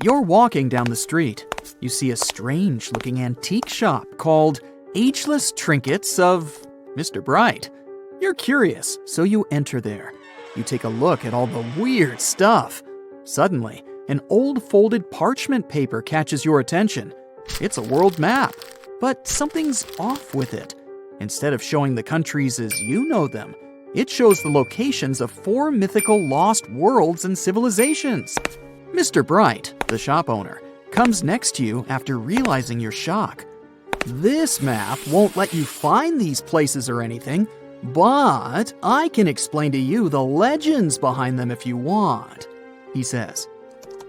You're walking down the street. You see a strange-looking antique shop called Ageless Trinkets of Mr. Bright. You're curious, so you enter there. You take a look at all the weird stuff. Suddenly, an old folded parchment paper catches your attention. It's a world map, but something's off with it. Instead of showing the countries as you know them, it shows the locations of 4 mythical lost worlds and civilizations. Mr. Bright, the shop owner, comes next to you after realizing your shock. This map won't let you find these places or anything, but I can explain to you the legends behind them if you want, he says.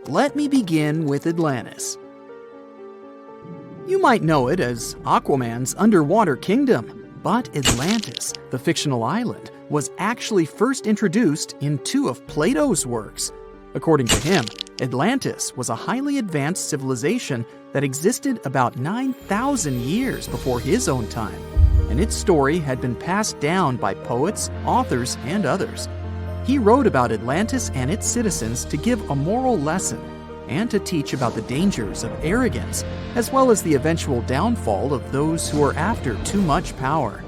Let me begin with Atlantis. You might know it as Aquaman's underwater kingdom, but Atlantis, the fictional island, was actually first introduced in 2 of Plato's works. According to him, Atlantis was a highly advanced civilization that existed about 9,000 years before his own time, and its story had been passed down by poets, authors, and others. He wrote about Atlantis and its citizens to give a moral lesson and to teach about the dangers of arrogance, as well as the eventual downfall of those who are after too much power.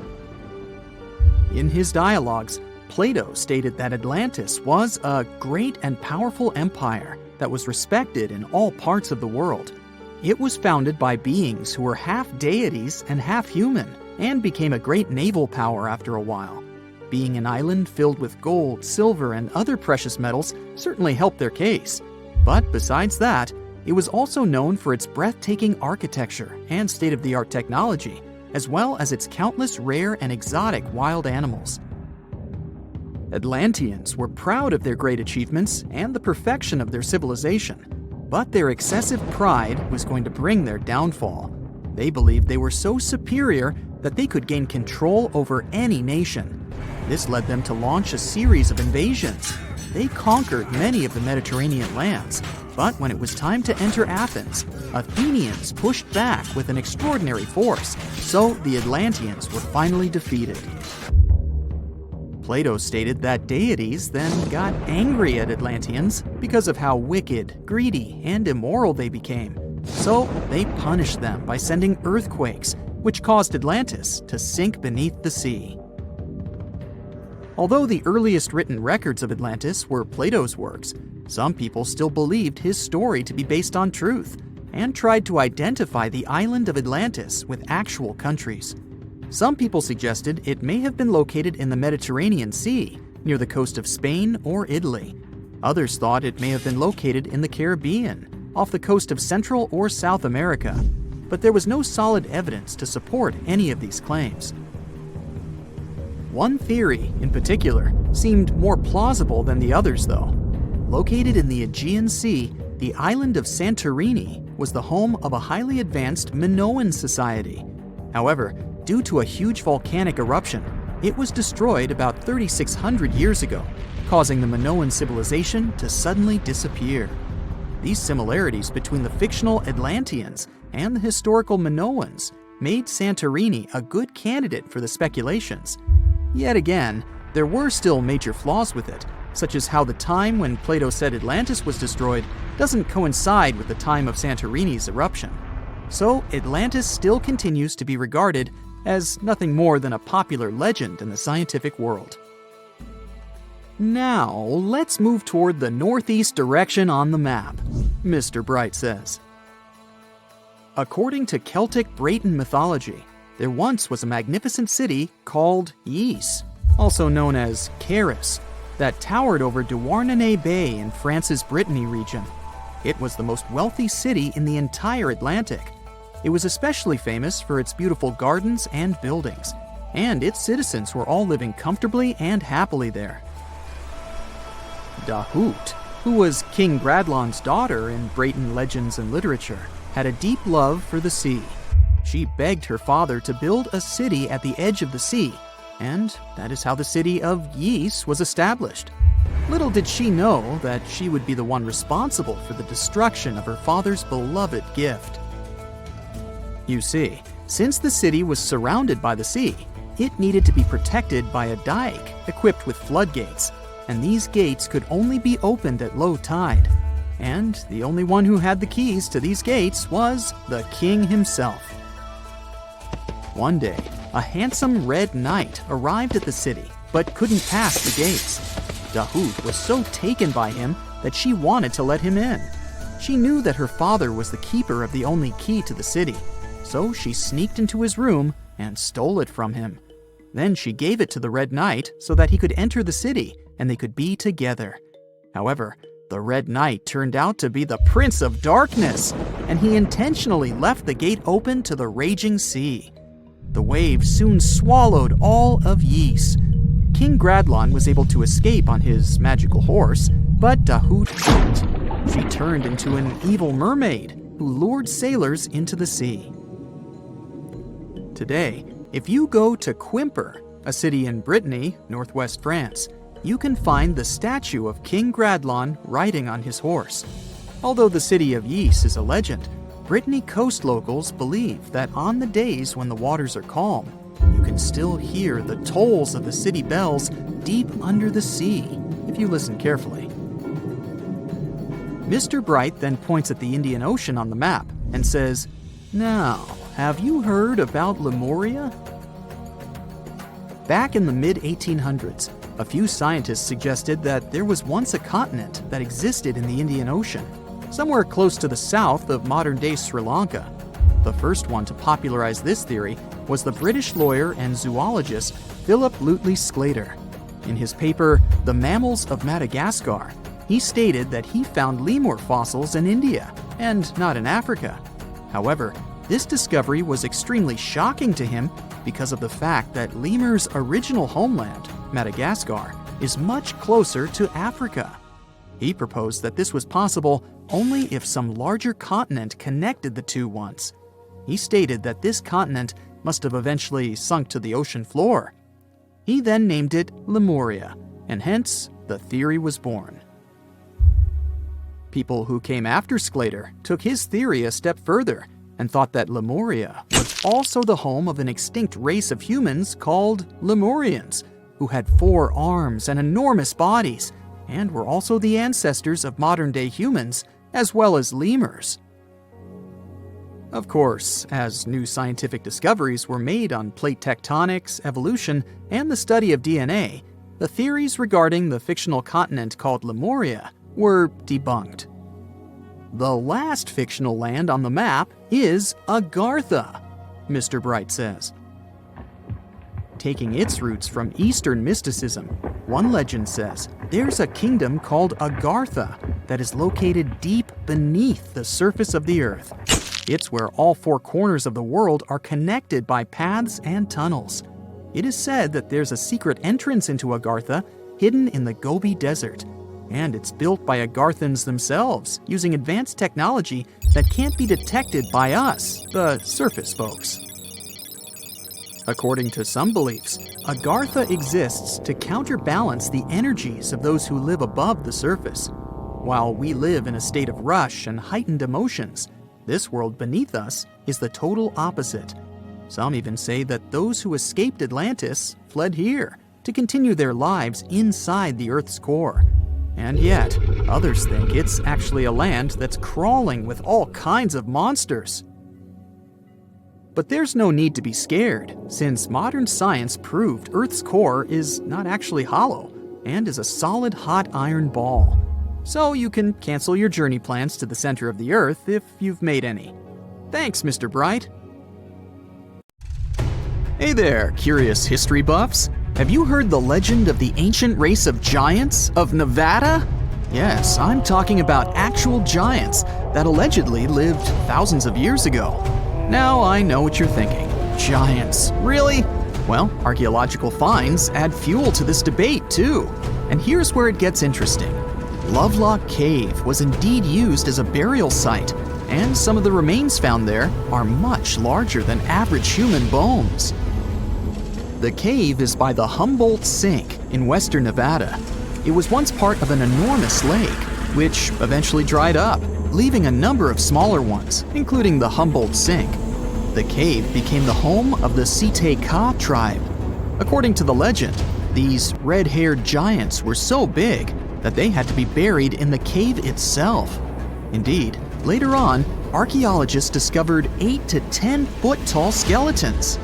In his dialogues, Plato stated that Atlantis was a great and powerful empire that was respected in all parts of the world. It was founded by beings who were half deities and half human, and became a great naval power after a while. Being an island filled with gold, silver, and other precious metals certainly helped their case. But besides that, it was also known for its breathtaking architecture and state-of-the-art technology, as well as its countless rare and exotic wild animals. Atlanteans were proud of their great achievements and the perfection of their civilization, but their excessive pride was going to bring their downfall. They believed they were so superior that they could gain control over any nation. This led them to launch a series of invasions. They conquered many of the Mediterranean lands, but when it was time to enter Athens, Athenians pushed back with an extraordinary force, so the Atlanteans were finally defeated. Plato stated that deities then got angry at Atlanteans because of how wicked, greedy, and immoral they became. So they punished them by sending earthquakes, which caused Atlantis to sink beneath the sea. Although the earliest written records of Atlantis were Plato's works, some people still believed his story to be based on truth and tried to identify the island of Atlantis with actual countries. Some people suggested it may have been located in the Mediterranean Sea, near the coast of Spain or Italy. Others thought it may have been located in the Caribbean, off the coast of Central or South America, but there was no solid evidence to support any of these claims. One theory, in particular, seemed more plausible than the others, though. Located in the Aegean Sea, the island of Santorini was the home of a highly advanced Minoan society. However, due to a huge volcanic eruption, it was destroyed about 3,600 years ago, causing the Minoan civilization to suddenly disappear. These similarities between the fictional Atlanteans and the historical Minoans made Santorini a good candidate for the speculations. Yet again, there were still major flaws with it, such as how the time when Plato said Atlantis was destroyed doesn't coincide with the time of Santorini's eruption. So Atlantis still continues to be regarded as nothing more than a popular legend in the scientific world. Now, let's move toward the northeast direction on the map, Mr. Bright says. According to Celtic Breton mythology, there once was a magnificent city called Ys, also known as Caris, that towered over Douarnenez Bay in France's Brittany region. It was the most wealthy city in the entire Atlantic. It was especially famous for its beautiful gardens and buildings, and its citizens were all living comfortably and happily there. Dahut, who was King Bradlon's daughter in Breton legends and literature, had a deep love for the sea. She begged her father to build a city at the edge of the sea, and that is how the city of Ys was established. Little did she know that she would be the one responsible for the destruction of her father's beloved gift. You see, since the city was surrounded by the sea, it needed to be protected by a dike equipped with floodgates, and these gates could only be opened at low tide. and the only one who had the keys to these gates was the king himself. One day, a handsome red knight arrived at the city, but couldn't pass the gates. Dahut was so taken by him that she wanted to let him in. She knew that her father was the keeper of the only key to the city, so she sneaked into his room and stole it from him. Then she gave it to the Red Knight so that he could enter the city and they could be together. However, the Red Knight turned out to be the Prince of Darkness, and he intentionally left the gate open to the raging sea. The waves soon swallowed all of Ys. King Gradlon was able to escape on his magical horse, but Dahut couldn't. She turned into an evil mermaid who lured sailors into the sea. Today, if you go to Quimper, a city in Brittany, northwest France, you can find the statue of King Gradlon riding on his horse. Although the city of Ys is a legend, Brittany coast locals believe that on the days when the waters are calm, you can still hear the tolls of the city bells deep under the sea, if you listen carefully. Mr. Bright then points at the Indian Ocean on the map and says, "Now, have you heard about Lemuria?" Back in the mid-1800s, a few scientists suggested that there was once a continent that existed in the Indian Ocean, somewhere close to the south of modern-day Sri Lanka. The first one to popularize this theory was the British lawyer and zoologist Philip Lutley Sclater. In his paper, The Mammals of Madagascar, he stated that he found lemur fossils in India, and not in Africa. However, this discovery was extremely shocking to him because of the fact that lemurs' original homeland, Madagascar, is much closer to Africa. He proposed that this was possible only if some larger continent connected the two once. He stated that this continent must have eventually sunk to the ocean floor. He then named it Lemuria, and hence the theory was born. People who came after Sclater took his theory a step further and thought that Lemuria was also the home of an extinct race of humans called Lemurians, who had 4 arms and enormous bodies, and were also the ancestors of modern-day humans, as well as lemurs. Of course, as new scientific discoveries were made on plate tectonics, evolution, and the study of DNA, the theories regarding the fictional continent called Lemuria were debunked. The last fictional land on the map is Agartha, Mr. Bright says. Taking its roots from Eastern mysticism, one legend says there's a kingdom called Agartha that is located deep beneath the surface of the earth. It's where all 4 corners of the world are connected by paths and tunnels. It is said that there's a secret entrance into Agartha hidden in the Gobi Desert, and it's built by Agarthans themselves using advanced technology that can't be detected by us, the surface folks. According to some beliefs, Agartha exists to counterbalance the energies of those who live above the surface. While we live in a state of rush and heightened emotions, this world beneath us is the total opposite. Some even say that those who escaped Atlantis fled here to continue their lives inside the Earth's core. And yet, others think it's actually a land that's crawling with all kinds of monsters. But there's no need to be scared, since modern science proved Earth's core is not actually hollow and is a solid hot iron ball. So you can cancel your journey plans to the center of the Earth if you've made any. Thanks, Mr. Bright. Hey there, curious history buffs. Have you heard the legend of the ancient race of giants of Nevada? Yes, I'm talking about actual giants that allegedly lived thousands of years ago. Now I know what you're thinking. Giants, really? Well, archaeological finds add fuel to this debate too. And here's where it gets interesting. Lovelock Cave was indeed used as a burial site, and some of the remains found there are much larger than average human bones. The cave is by the Humboldt Sink in western Nevada. It was once part of an enormous lake, which eventually dried up, leaving a number of smaller ones, including the Humboldt Sink. The cave became the home of the Site-Ka tribe. According to the legend, these red-haired giants were so big that they had to be buried in the cave itself. Indeed, later on, archaeologists discovered 8 to 10 foot tall skeletons.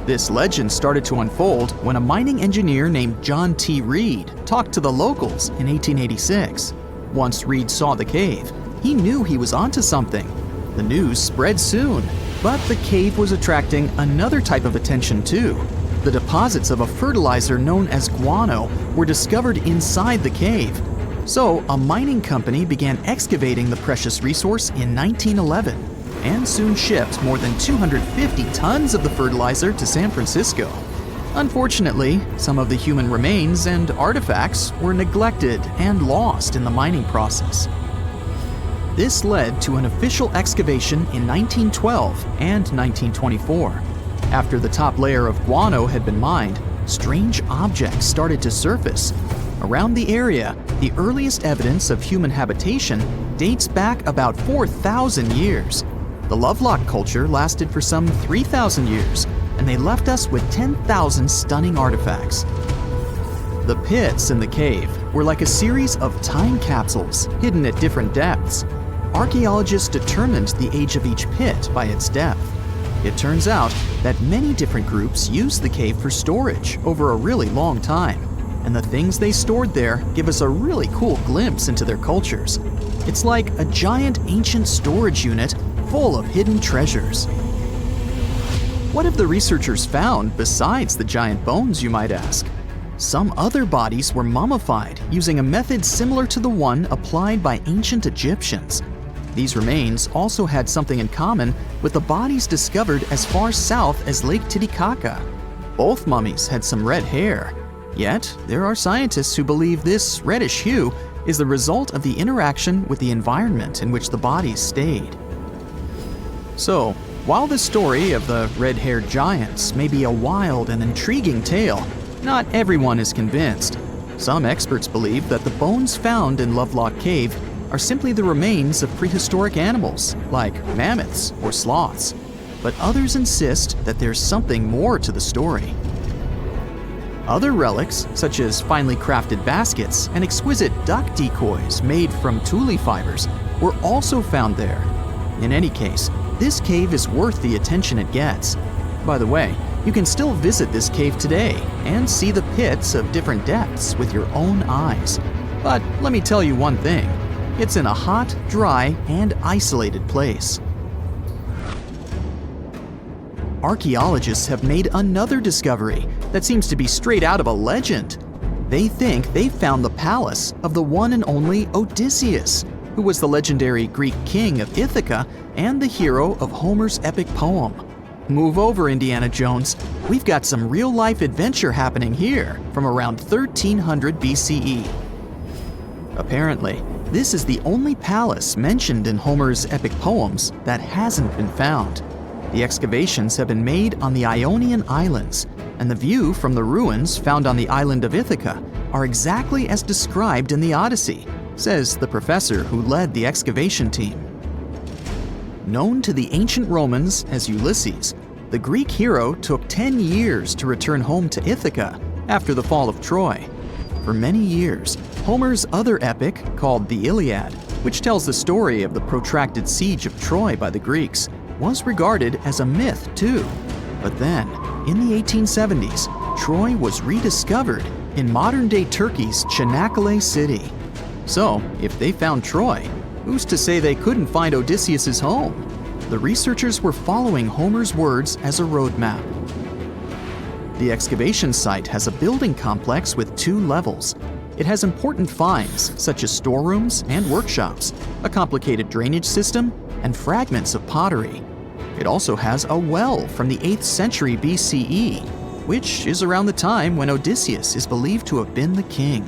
This legend started to unfold when a mining engineer named John T. Reed talked to the locals in 1886. Once Reed saw the cave, he knew he was onto something. The news spread soon, but the cave was attracting another type of attention too. The deposits of a fertilizer known as guano were discovered inside the cave. So a mining company began excavating the precious resource in 1911 and soon shipped more than 250 tons of the fertilizer to San Francisco. Unfortunately, some of the human remains and artifacts were neglected and lost in the mining process. This led to an official excavation in 1912 and 1924. After the top layer of guano had been mined, strange objects started to surface. Around the area, the earliest evidence of human habitation dates back about 4,000 years. The Lovelock culture lasted for some 3,000 years, and they left us with 10,000 stunning artifacts. The pits in the cave were like a series of time capsules hidden at different depths. Archaeologists determined the age of each pit by its depth. It turns out that many different groups used the cave for storage over a really long time, and the things they stored there give us a really cool glimpse into their cultures. It's like a giant ancient storage unit full of hidden treasures. What have the researchers found besides the giant bones, you might ask? Some other bodies were mummified using a method similar to the one applied by ancient Egyptians. These remains also had something in common with the bodies discovered as far south as Lake Titicaca. Both mummies had some red hair, yet there are scientists who believe this reddish hue is the result of the interaction with the environment in which the bodies stayed. So, while the story of the red-haired giants may be a wild and intriguing tale, not everyone is convinced. Some experts believe that the bones found in Lovelock Cave are simply the remains of prehistoric animals, like mammoths or sloths. But others insist that there's something more to the story. Other relics, such as finely crafted baskets and exquisite duck decoys made from tule fibers, were also found there. In any case, this cave is worth the attention it gets. By the way, you can still visit this cave today and see the pits of different depths with your own eyes. But let me tell you one thing. It's in a hot, dry, and isolated place. Archaeologists have made another discovery that seems to be straight out of a legend. They think they found the palace of the one and only Odysseus, who was the legendary Greek king of Ithaca and the hero of Homer's epic poem. Move over, Indiana Jones. We've got some real-life adventure happening here from around 1300 BCE. Apparently, this is the only palace mentioned in Homer's epic poems that hasn't been found. The excavations have been made on the Ionian Islands, and the view from the ruins found on the island of Ithaca are exactly as described in the Odyssey, says the professor who led the excavation team. Known to the ancient Romans as Ulysses, the Greek hero took 10 years to return home to Ithaca after the fall of Troy. For many years, Homer's other epic, called the Iliad, which tells the story of the protracted siege of Troy by the Greeks, was regarded as a myth too. But then, in the 1870s, Troy was rediscovered in modern-day Turkey's Çanakkale city. So, if they found Troy, who's to say they couldn't find Odysseus's home? The researchers were following Homer's words as a roadmap. The excavation site has a building complex with 2 levels. It has important finds, such as storerooms and workshops, a complicated drainage system, and fragments of pottery. It also has a well from the 8th century BCE, which is around the time when Odysseus is believed to have been the king.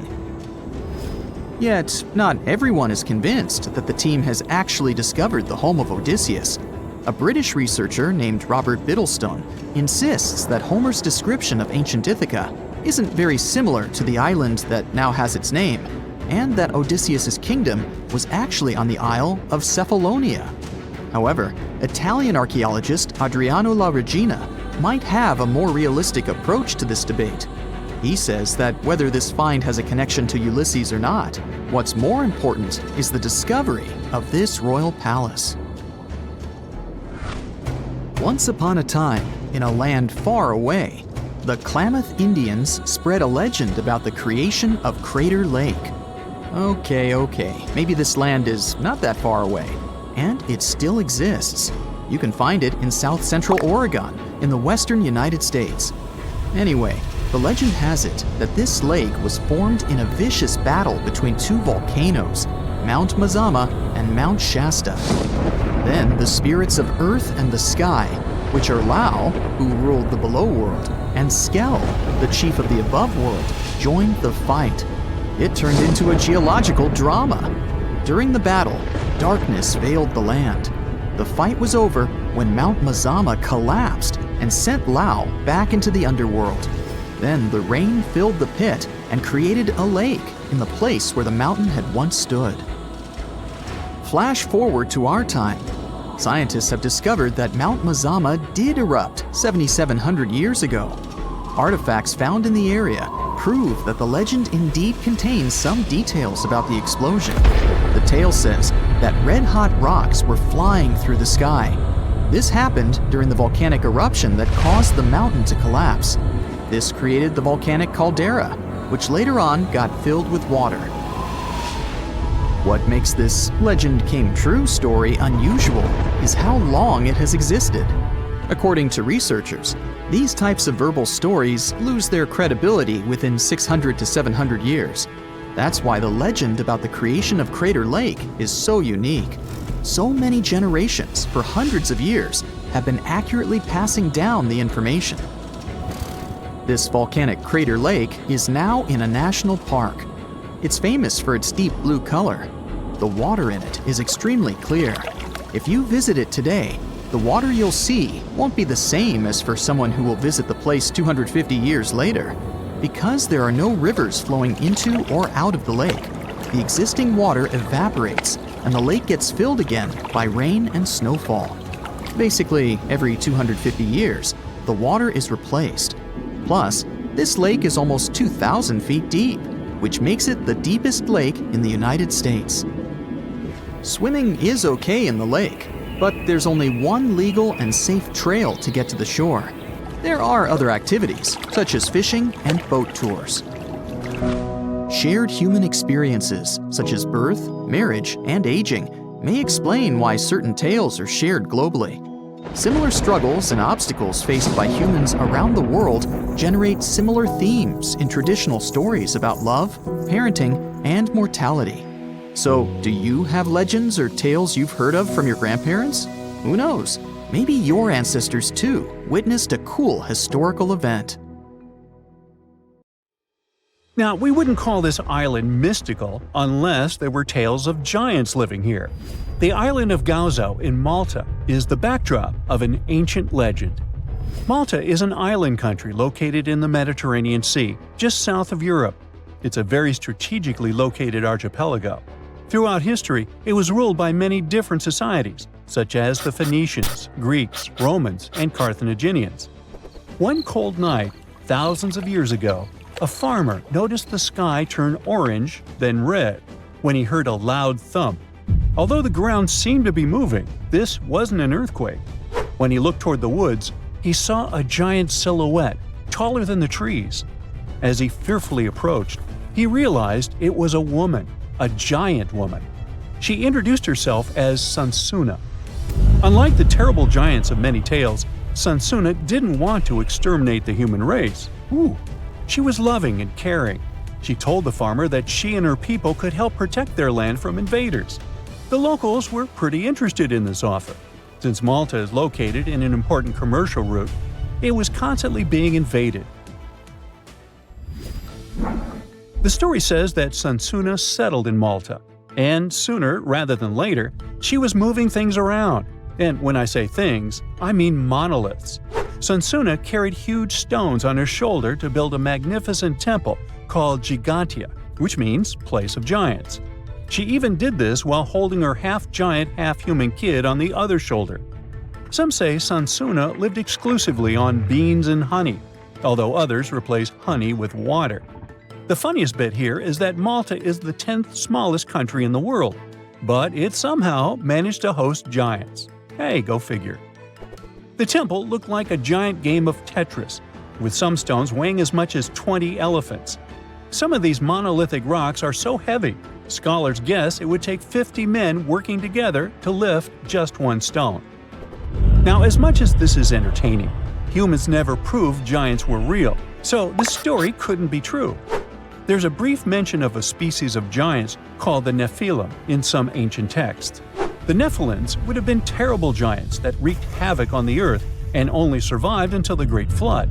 Yet, not everyone is convinced that the team has actually discovered the home of Odysseus. A British researcher named Robert Biddlestone insists that Homer's description of ancient Ithaca isn't very similar to the island that now has its name, and that Odysseus's kingdom was actually on the Isle of Cephalonia. However, Italian archaeologist Adriano La Regina might have a more realistic approach to this debate. He says that whether this find has a connection to Ulysses or not, what's more important is the discovery of this royal palace. Once upon a time, in a land far away, the Klamath Indians spread a legend about the creation of Crater Lake. Okay, maybe this land is not that far away, and it still exists. You can find it in south-central Oregon, in the western United States. Anyway, the legend has it that this lake was formed in a vicious battle between two volcanoes, Mount Mazama and Mount Shasta. Then the spirits of Earth and the Sky, which are Lao, who ruled the below world, and Skell, the chief of the above world, joined the fight. It turned into a geological drama. During the battle, darkness veiled the land. The fight was over when Mount Mazama collapsed and sent Lao back into the underworld. Then the rain filled the pit and created a lake in the place where the mountain had once stood. Flash forward to our time. Scientists have discovered that Mount Mazama did erupt 7,700 years ago. Artifacts found in the area prove that the legend indeed contains some details about the explosion. The tale says that red-hot rocks were flying through the sky. This happened during the volcanic eruption that caused the mountain to collapse. This created the volcanic caldera, which later on got filled with water. What makes this legend came true story unusual is how long it has existed. According to researchers, these types of verbal stories lose their credibility within 600 to 700 years. That's why the legend about the creation of Crater Lake is so unique. So many generations, for hundreds of years, have been accurately passing down the information. This volcanic crater lake is now in a national park. It's famous for its deep blue color. The water in it is extremely clear. If you visit it today, the water you'll see won't be the same as for someone who will visit the place 250 years later. Because there are no rivers flowing into or out of the lake, the existing water evaporates and the lake gets filled again by rain and snowfall. Basically, every 250 years, the water is replaced. Plus, this lake is almost 2,000 feet deep, which makes it the deepest lake in the United States. Swimming is okay in the lake, but there's only one legal and safe trail to get to the shore. There are other activities, such as fishing and boat tours. Shared human experiences, such as birth, marriage, and aging, may explain why certain tales are shared globally. Similar struggles and obstacles faced by humans around the world generate similar themes in traditional stories about love, parenting, and mortality. So, do you have legends or tales you've heard of from your grandparents? Who knows? Maybe your ancestors too witnessed a cool historical event. Now, we wouldn't call this island mystical unless there were tales of giants living here. The island of Gozo in Malta is the backdrop of an ancient legend. Malta is an island country located in the Mediterranean Sea, just south of Europe. It's a very strategically located archipelago. Throughout history, it was ruled by many different societies, such as the Phoenicians, Greeks, Romans, and Carthaginians. One cold night, thousands of years ago, a farmer noticed the sky turn orange, then red, when he heard a loud thump. Although the ground seemed to be moving, this wasn't an earthquake. When he looked toward the woods, he saw a giant silhouette, taller than the trees. As he fearfully approached, he realized it was a woman, a giant woman. She introduced herself as Sansuna. Unlike the terrible giants of many tales, Sansuna didn't want to exterminate the human race. She was loving and caring. She told the farmer that she and her people could help protect their land from invaders. The locals were pretty interested in this offer. Since Malta is located in an important commercial route, it was constantly being invaded. The story says that Sansuna settled in Malta, and sooner rather than later, she was moving things around. And when I say things, I mean monoliths. Sansuna carried huge stones on her shoulder to build a magnificent temple called Gigantia, which means place of giants. She even did this while holding her half-giant, half-human kid on the other shoulder. Some say Sansuna lived exclusively on beans and honey. although others replace honey with water. The funniest bit here is that Malta is the 10th smallest country in the world, but it somehow managed to host giants. Hey, go figure. The temple looked like a giant game of Tetris, with some stones weighing as much as 20 elephants. Some of these monolithic rocks are so heavy, scholars guess it would take 50 men working together to lift just one stone. Now, as much as this is entertaining, humans never proved giants were real, so this story couldn't be true. There's a brief mention of a species of giants called the Nephilim in some ancient texts. The Nephilims would have been terrible giants that wreaked havoc on the earth and only survived until the Great Flood.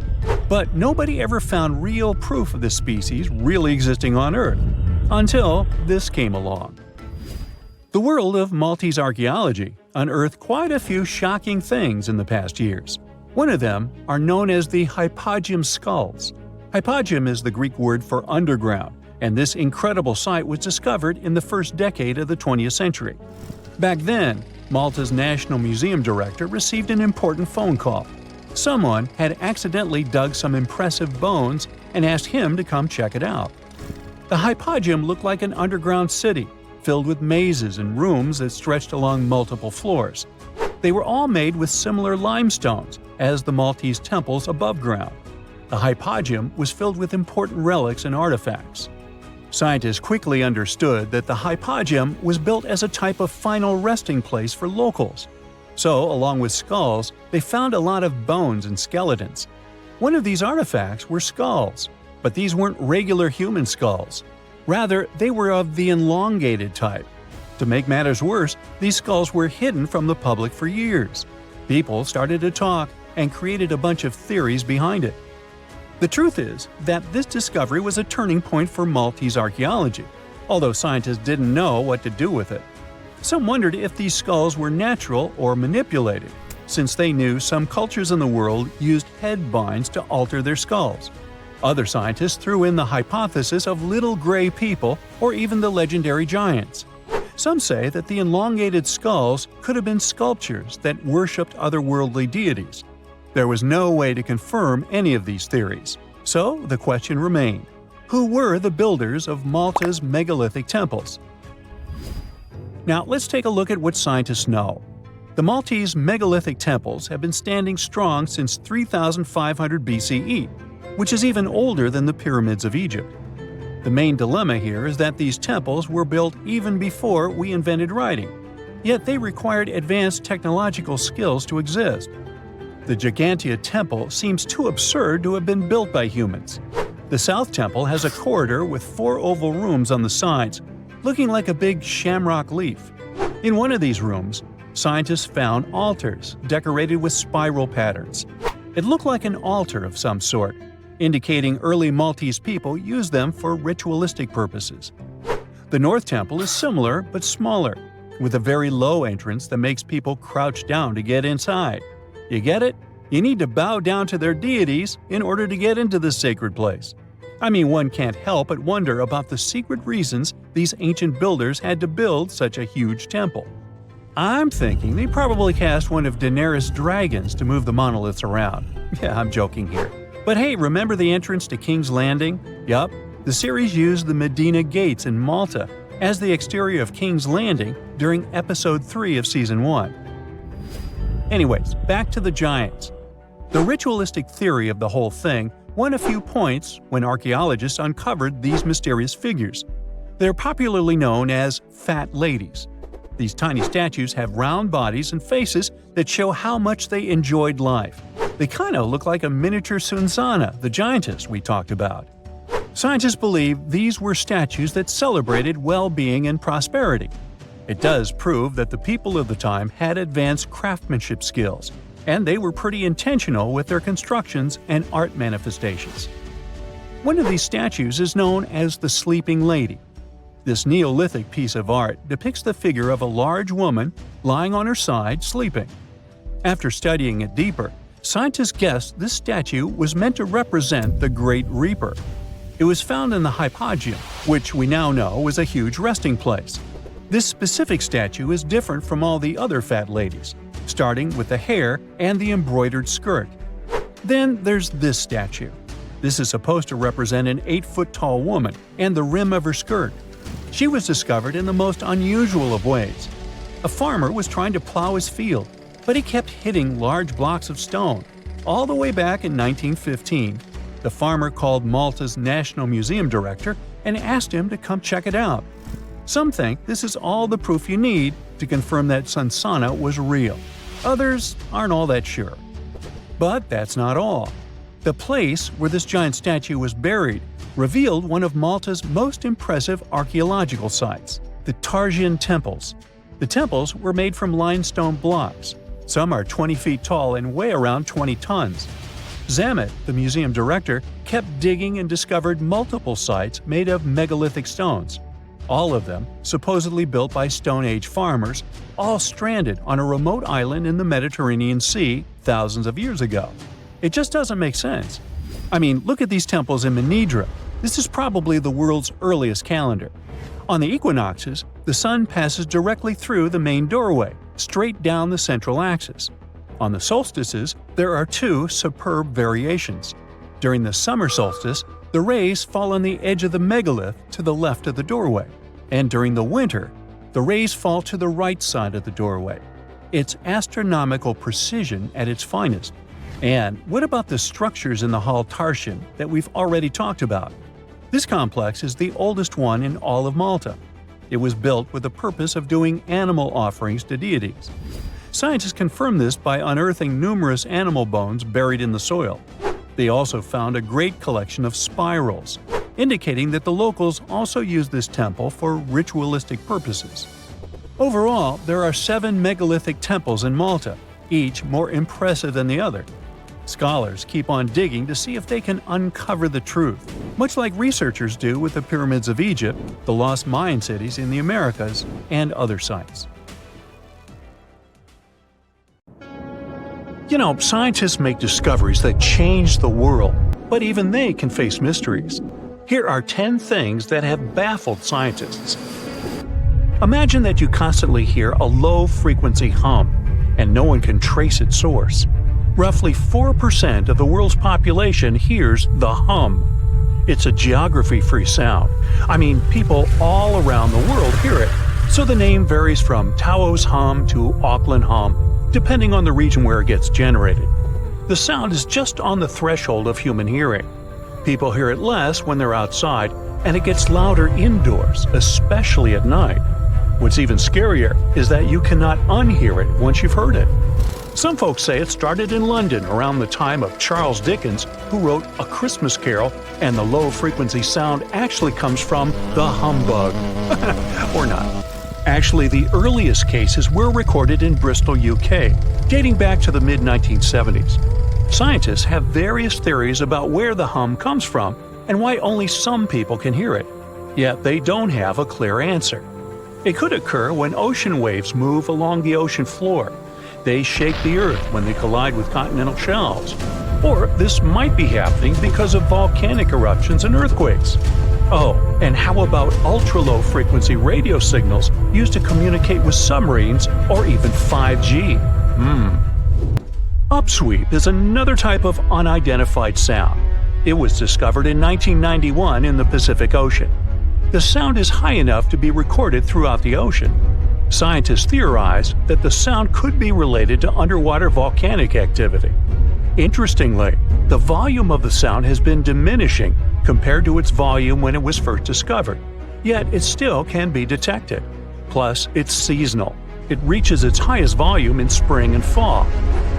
But nobody ever found real proof of this species really existing on Earth, until this came along. The world of Maltese archaeology unearthed quite a few shocking things in the past years. One of them are known as the hypogeum skulls. Hypogeum is the Greek word for underground, and this incredible site was discovered in the first decade of the 20th century. Back then, Malta's National Museum director received an important phone call. Someone had accidentally dug some impressive bones and asked him to come check it out. The hypogeum looked like an underground city, filled with mazes and rooms that stretched along multiple floors. They were all made with similar limestones as the Maltese temples above ground. The hypogeum was filled with important relics and artifacts. Scientists quickly understood that the hypogeum was built as a type of final resting place for locals. So, along with skulls, they found a lot of bones and skeletons. One of these artifacts were skulls, but these weren't regular human skulls. Rather, they were of the elongated type. To make matters worse, these skulls were hidden from the public for years. People started to talk and created a bunch of theories behind it. The truth is that this discovery was a turning point for Maltese archaeology, although scientists didn't know what to do with it. Some wondered if these skulls were natural or manipulated, since they knew some cultures in the world used head binds to alter their skulls. Other scientists threw in the hypothesis of little gray people or even the legendary giants. Some say that the elongated skulls could have been sculptures that worshipped otherworldly deities. There was no way to confirm any of these theories, so the question remained: who were the builders of Malta's megalithic temples? Now let's take a look at what scientists know. The Maltese megalithic temples have been standing strong since 3500 BCE, which is even older than the pyramids of Egypt. The main dilemma here is that these temples were built even before we invented writing, yet they required advanced technological skills to exist. The Gigantea Temple seems too absurd to have been built by humans. The South Temple has a corridor with 4 oval rooms on the sides, looking like a big shamrock leaf. In one of these rooms, scientists found altars decorated with spiral patterns. It looked like an altar of some sort, indicating early Maltese people used them for ritualistic purposes. The North Temple is similar but smaller, with a very low entrance that makes people crouch down to get inside. You get it? You need to bow down to their deities in order to get into this sacred place. I mean, one can't help but wonder about the secret reasons these ancient builders had to build such a huge temple. I'm thinking they probably cast one of Daenerys' dragons to move the monoliths around. Yeah, I'm joking here. But hey, remember the entrance to King's Landing? Yup, the series used the Medina Gates in Malta as the exterior of King's Landing during Episode 3 of Season 1. Anyways, back to the giants. The ritualistic theory of the whole thing won a few points when archaeologists uncovered these mysterious figures. They're popularly known as fat ladies. These tiny statues have round bodies and faces that show how much they enjoyed life. They kind of look like a miniature Sunsana, the giantess we talked about. Scientists believe these were statues that celebrated well-being and prosperity. It does prove that the people of the time had advanced craftsmanship skills, and they were pretty intentional with their constructions and art manifestations. One of these statues is known as the Sleeping Lady. This Neolithic piece of art depicts the figure of a large woman lying on her side sleeping. After studying it deeper, scientists guessed this statue was meant to represent the Great Reaper. It was found in the hypogeum, which we now know was a huge resting place. This specific statue is different from all the other fat ladies, starting with the hair and the embroidered skirt. Then there's this statue. This is supposed to represent an 8-foot-tall woman and the rim of her skirt. She was discovered in the most unusual of ways. A farmer was trying to plow his field, but he kept hitting large blocks of stone. All the way back in 1915, the farmer called Malta's National Museum director and asked him to come check it out. Some think this is all the proof you need to confirm that Sansana was real. Others aren't all that sure. But that's not all. The place where this giant statue was buried revealed one of Malta's most impressive archaeological sites, the Tarsian Temples. The temples were made from limestone blocks. Some are 20 feet tall and weigh around 20 tons. Zamet, the museum director, kept digging and discovered multiple sites made of megalithic stones. All of them supposedly built by Stone Age farmers, all stranded on a remote island in the Mediterranean Sea thousands of years ago. It just doesn't make sense. I mean, look at these temples in Manidra. This is probably the world's earliest calendar. On the equinoxes, the sun passes directly through the main doorway, straight down the central axis. On the solstices, there are two superb variations. During the summer solstice, the rays fall on the edge of the megalith to the left of the doorway, and during the winter, the rays fall to the right side of the doorway. It's astronomical precision at its finest. And what about the structures in the Hall Tarsian that we've already talked about? This complex is the oldest one in all of Malta. It was built with the purpose of doing animal offerings to deities. Scientists confirmed this by unearthing numerous animal bones buried in the soil. They also found a great collection of spirals, indicating that the locals also used this temple for ritualistic purposes. Overall, there are 7 megalithic temples in Malta, each more impressive than the other. Scholars keep on digging to see if they can uncover the truth, much like researchers do with the pyramids of Egypt, the lost Mayan cities in the Americas, and other sites. You know, scientists make discoveries that change the world, but even they can face mysteries. Here are 10 things that have baffled scientists. Imagine that you constantly hear a low-frequency hum, and no one can trace its source. Roughly 4% of the world's population hears the hum. It's a geography-free sound. I mean, people all around the world hear it, so the name varies from Taos hum to Auckland hum, depending on the region where it gets generated. The sound is just on the threshold of human hearing. People hear it less when they're outside, and it gets louder indoors, especially at night. What's even scarier is that you cannot unhear it once you've heard it. Some folks say it started in London around the time of Charles Dickens, who wrote A Christmas Carol, and the low-frequency sound actually comes from the humbug. Or not. Actually, the earliest cases were recorded in Bristol, UK, dating back to the mid-1970s. Scientists have various theories about where the hum comes from and why only some people can hear it, yet they don't have a clear answer. It could occur when ocean waves move along the ocean floor. They shake the Earth when they collide with continental shelves. Or this might be happening because of volcanic eruptions and earthquakes. Oh, and how about ultra-low frequency radio signals used to communicate with submarines or even 5G? Upsweep is another type of unidentified sound. It was discovered in 1991 in the Pacific Ocean. The sound is high enough to be recorded throughout the ocean. Scientists theorize that the sound could be related to underwater volcanic activity. Interestingly, the volume of the sound has been diminishing compared to its volume when it was first discovered, yet it still can be detected. Plus, it's seasonal. It reaches its highest volume in spring and fall.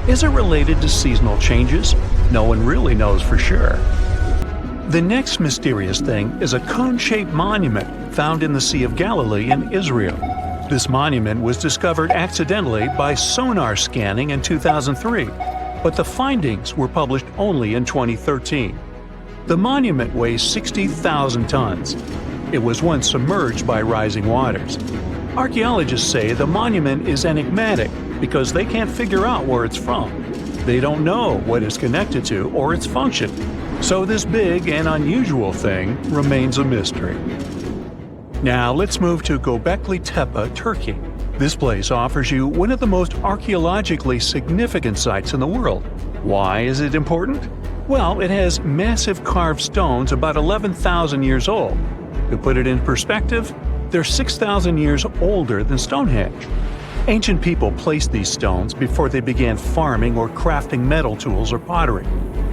Is it related to seasonal changes? No one really knows for sure. The next mysterious thing is a cone-shaped monument found in the Sea of Galilee in Israel. This monument was discovered accidentally by sonar scanning in 2003, but the findings were published only in 2013. The monument weighs 60,000 tons. It was once submerged by rising waters. Archaeologists say the monument is enigmatic because they can't figure out where it's from. They don't know what it's connected to or its function. So this big and unusual thing remains a mystery. Now let's move to Gobekli Tepe, Turkey. This place offers you one of the most archaeologically significant sites in the world. Why is it important? Well, it has massive carved stones about 11,000 years old. To put it in perspective, they're 6,000 years older than Stonehenge. Ancient people placed these stones before they began farming or crafting metal tools or pottery.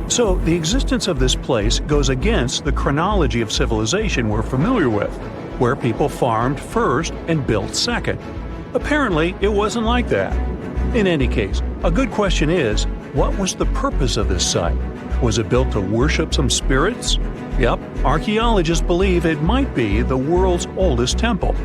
So the existence of this place goes against the chronology of civilization we're familiar with, where people farmed first and built second. Apparently, it wasn't like that. In any case, a good question is, what was the purpose of this site? Was it built to worship some spirits? Yep, archaeologists believe it might be the world's oldest temple.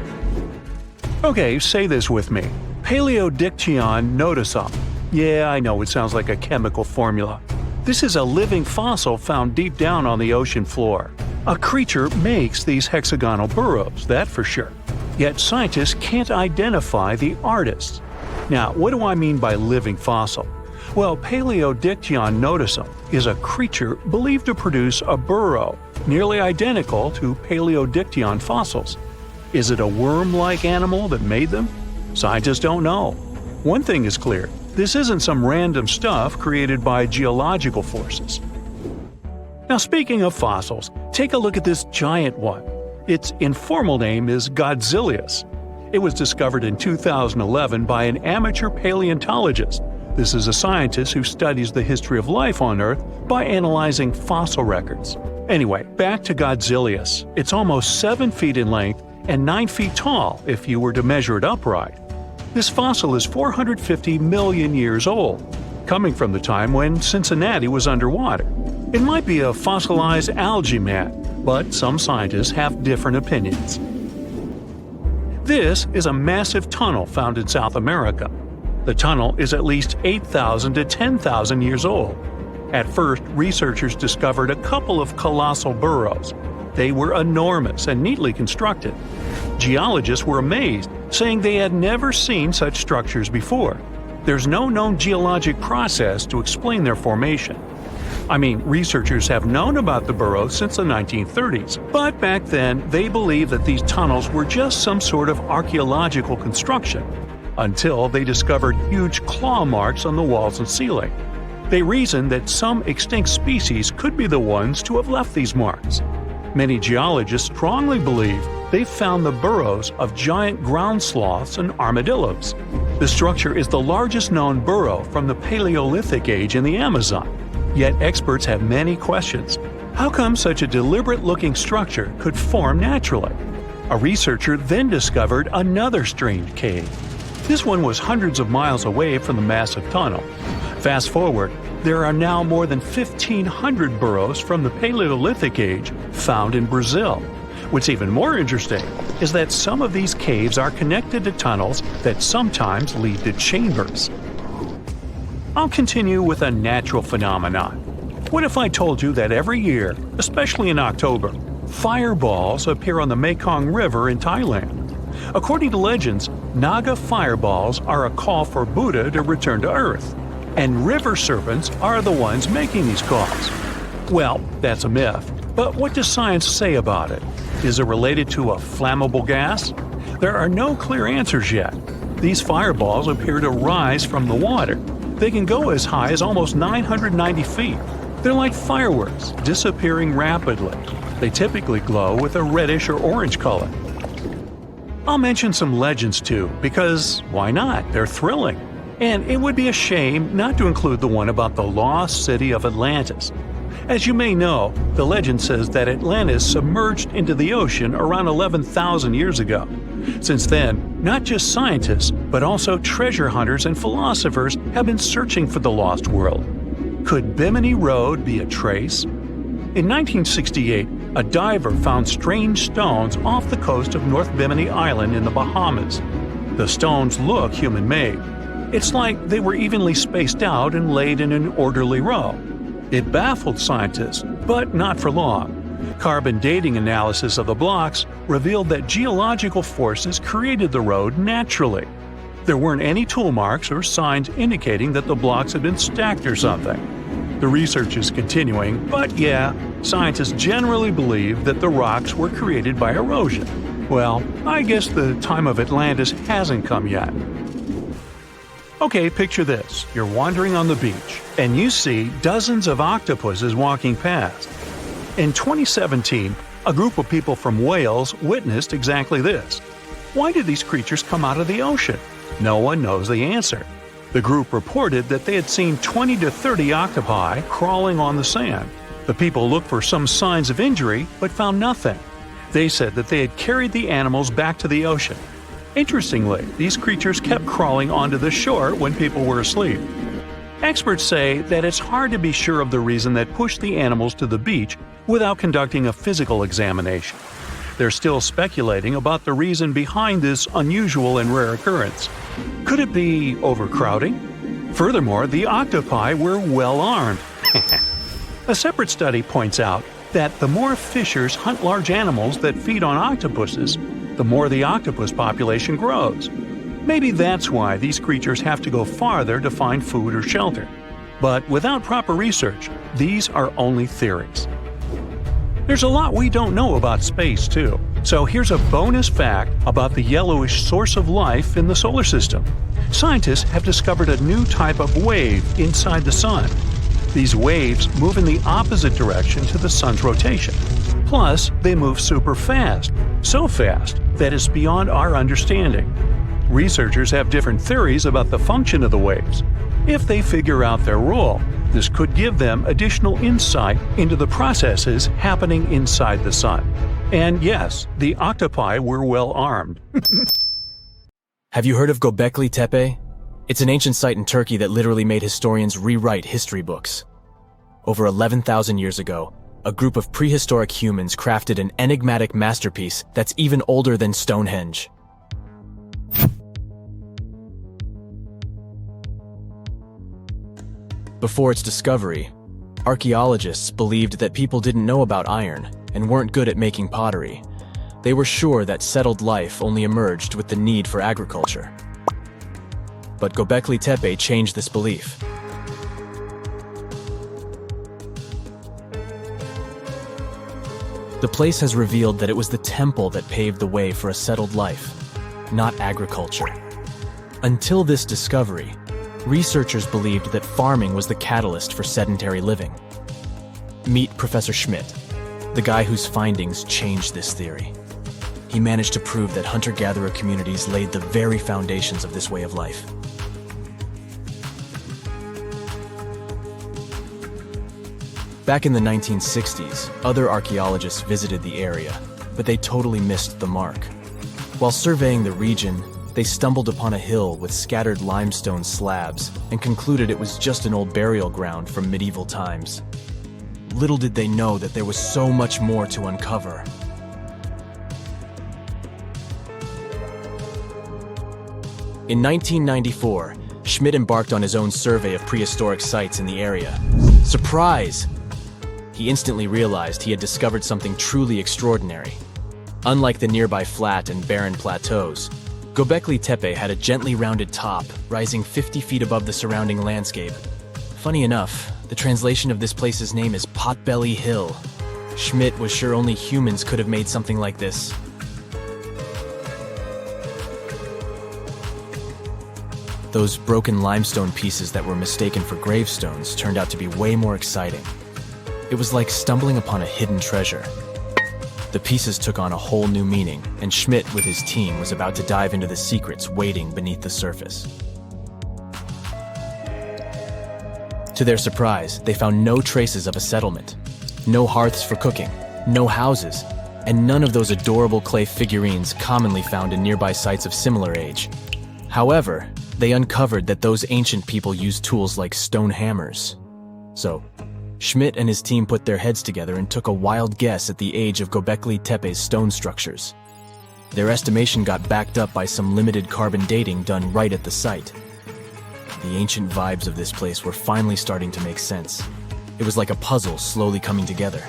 Okay, say this with me. Paleodictyon notusum. Yeah, I know it sounds like a chemical formula. This is a living fossil found deep down on the ocean floor. A creature makes these hexagonal burrows, that for sure. Yet scientists can't identify the artists. Now, what do I mean by living fossil? Well, Paleodictyon notusum is a creature believed to produce a burrow nearly identical to Paleodictyon fossils. Is it a worm-like animal that made them? Scientists don't know. One thing is clear, this isn't some random stuff created by geological forces. Now, speaking of fossils, take a look at this giant one. Its informal name is Godzilius. It was discovered in 2011 by an amateur paleontologist. This is a scientist who studies the history of life on Earth by analyzing fossil records. Anyway, back to Godzilius. It's almost 7 feet in length and 9 feet tall if you were to measure it upright. This fossil is 450 million years old, coming from the time when Cincinnati was underwater. It might be a fossilized algae mat, but some scientists have different opinions. This is a massive tunnel found in South America. The tunnel is at least 8,000 to 10,000 years old. At first, researchers discovered a couple of colossal burrows. They were enormous and neatly constructed. Geologists were amazed, saying they had never seen such structures before. There's no known geologic process to explain their formation. I mean, researchers have known about the burrows since the 1930s, but back then they believed that these tunnels were just some sort of archaeological construction, until they discovered huge claw marks on the walls and ceiling. They reasoned that some extinct species could be the ones to have left these marks. Many geologists strongly believe they found the burrows of giant ground sloths and armadillos. The structure is the largest known burrow from the Paleolithic age in the Amazon. Yet experts have many questions. How come such a deliberate-looking structure could form naturally? A researcher then discovered another strange cave. This one was hundreds of miles away from the massive tunnel. Fast forward, there are now more than 1,500 burrows from the Paleolithic age found in Brazil. What's even more interesting is that some of these caves are connected to tunnels that sometimes lead to chambers. I'll continue with a natural phenomenon. What if I told you that every year, especially in October, fireballs appear on the Mekong River in Thailand? According to legends, Naga fireballs are a call for Buddha to return to Earth, and river serpents are the ones making these calls. Well, that's a myth, but what does science say about it? Is it related to a flammable gas? There are no clear answers yet. These fireballs appear to rise from the water. They can go as high as almost 990 feet. They're like fireworks, disappearing rapidly. They typically glow with a reddish or orange color. I'll mention some legends too, because why not? They're thrilling. And it would be a shame not to include the one about the lost city of Atlantis. As you may know, the legend says that Atlantis submerged into the ocean around 11,000 years ago. Since then, not just scientists, but also treasure hunters and philosophers have been searching for the lost world. Could Bimini Road be a trace? In 1968, a diver found strange stones off the coast of North Bimini Island in the Bahamas. The stones look human-made. It's like they were evenly spaced out and laid in an orderly row. It baffled scientists, but not for long. Carbon dating analysis of the blocks revealed that geological forces created the road naturally. There weren't any tool marks or signs indicating that the blocks had been stacked or something. The research is continuing, but yeah, scientists generally believe that the rocks were created by erosion. Well, I guess the time of Atlantis hasn't come yet. Okay, picture this. You're wandering on the beach, and you see dozens of octopuses walking past. In 2017, a group of people from Wales witnessed exactly this. Why did these creatures come out of the ocean? No one knows the answer. The group reported that they had seen 20 to 30 octopi crawling on the sand. The people looked for some signs of injury, but found nothing. They said that they had carried the animals back to the ocean. Interestingly, these creatures kept crawling onto the shore when people were asleep. Experts say that it's hard to be sure of the reason that pushed the animals to the beach without conducting a physical examination. They're still speculating about the reason behind this unusual and rare occurrence. Could it be overcrowding? Furthermore, the octopi were well armed. A separate study points out that the more fishers hunt large animals that feed on octopuses, the more the octopus population grows. Maybe that's why these creatures have to go farther to find food or shelter. But without proper research, these are only theories. There's a lot we don't know about space, too. So here's a bonus fact about the yellowish source of life in the solar system. Scientists have discovered a new type of wave inside the sun. These waves move in the opposite direction to the sun's rotation. Plus, they move super fast. So fast that it's beyond our understanding. Researchers have different theories about the function of the waves. If they figure out their role, this could give them additional insight into the processes happening inside the sun. And yes, the octopi were well armed. Have you heard of Gobekli Tepe? It's an ancient site in Turkey that literally made historians rewrite history books. Over 11,000 years ago, a group of prehistoric humans crafted an enigmatic masterpiece that's even older than Stonehenge. Before its discovery, archaeologists believed that people didn't know about iron and weren't good at making pottery. They were sure that settled life only emerged with the need for agriculture. But Gobekli Tepe changed this belief. The place has revealed that it was the temple that paved the way for a settled life, not agriculture. Until this discovery, researchers believed that farming was the catalyst for sedentary living. Meet Professor Schmidt, the guy whose findings changed this theory. He managed to prove that hunter-gatherer communities laid the very foundations of this way of life. Back in the 1960s, other archaeologists visited the area, but they totally missed the mark. While surveying the region, they stumbled upon a hill with scattered limestone slabs and concluded it was just an old burial ground from medieval times. Little did they know that there was so much more to uncover. In 1994, Schmidt embarked on his own survey of prehistoric sites in the area. Surprise! He instantly realized he had discovered something truly extraordinary. Unlike the nearby flat and barren plateaus, Gobekli Tepe had a gently rounded top, rising 50 feet above the surrounding landscape. Funny enough, the translation of this place's name is Potbelly Hill. Schmidt was sure only humans could have made something like this. Those broken limestone pieces that were mistaken for gravestones turned out to be way more exciting. It was like stumbling upon a hidden treasure. The pieces took on a whole new meaning, and Schmidt with his team was about to dive into the secrets waiting beneath the surface. To their surprise, they found no traces of a settlement. No hearths for cooking, no houses, and none of those adorable clay figurines commonly found in nearby sites of similar age. However, they uncovered that those ancient people used tools like stone hammers. So, Schmidt and his team put their heads together and took a wild guess at the age of Gobekli Tepe's stone structures. Their estimation got backed up by some limited carbon dating done right at the site. The ancient vibes of this place were finally starting to make sense. It was like a puzzle slowly coming together.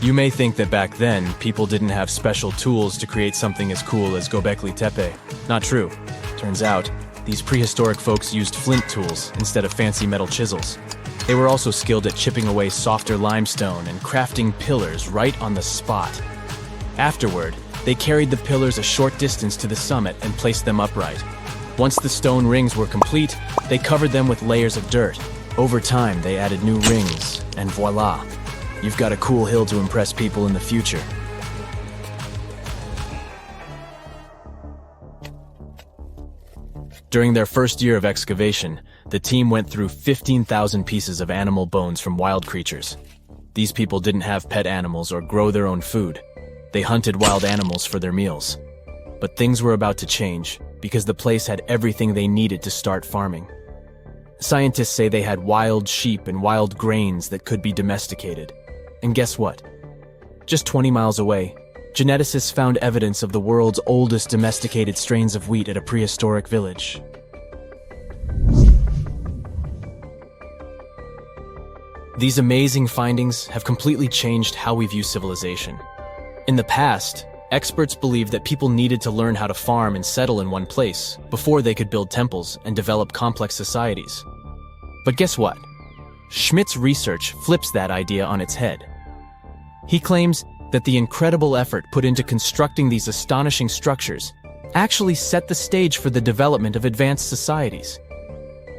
You may think that back then, people didn't have special tools to create something as cool as Gobekli Tepe. Not true. Turns out, these prehistoric folks used flint tools instead of fancy metal chisels. They were also skilled at chipping away softer limestone and crafting pillars right on the spot. Afterward, They carried the pillars a short distance to the summit and placed them upright. Once the stone rings were complete, they covered them with layers of dirt. Over time, they added new rings, and voila, you've got a cool hill to impress people in the future. During their first year of excavation, the team went through 15,000 pieces of animal bones from wild creatures. These people didn't have pet animals or grow their own food. They hunted wild animals for their meals. But things were about to change, because the place had everything they needed to start farming. Scientists say they had wild sheep and wild grains that could be domesticated. And guess what? Just 20 miles away, geneticists found evidence of the world's oldest domesticated strains of wheat at a prehistoric village. These amazing findings have completely changed how we view civilization. In the past, experts believed that people needed to learn how to farm and settle in one place before they could build temples and develop complex societies. But guess what? Schmidt's research flips that idea on its head. He claims that the incredible effort put into constructing these astonishing structures actually set the stage for the development of advanced societies.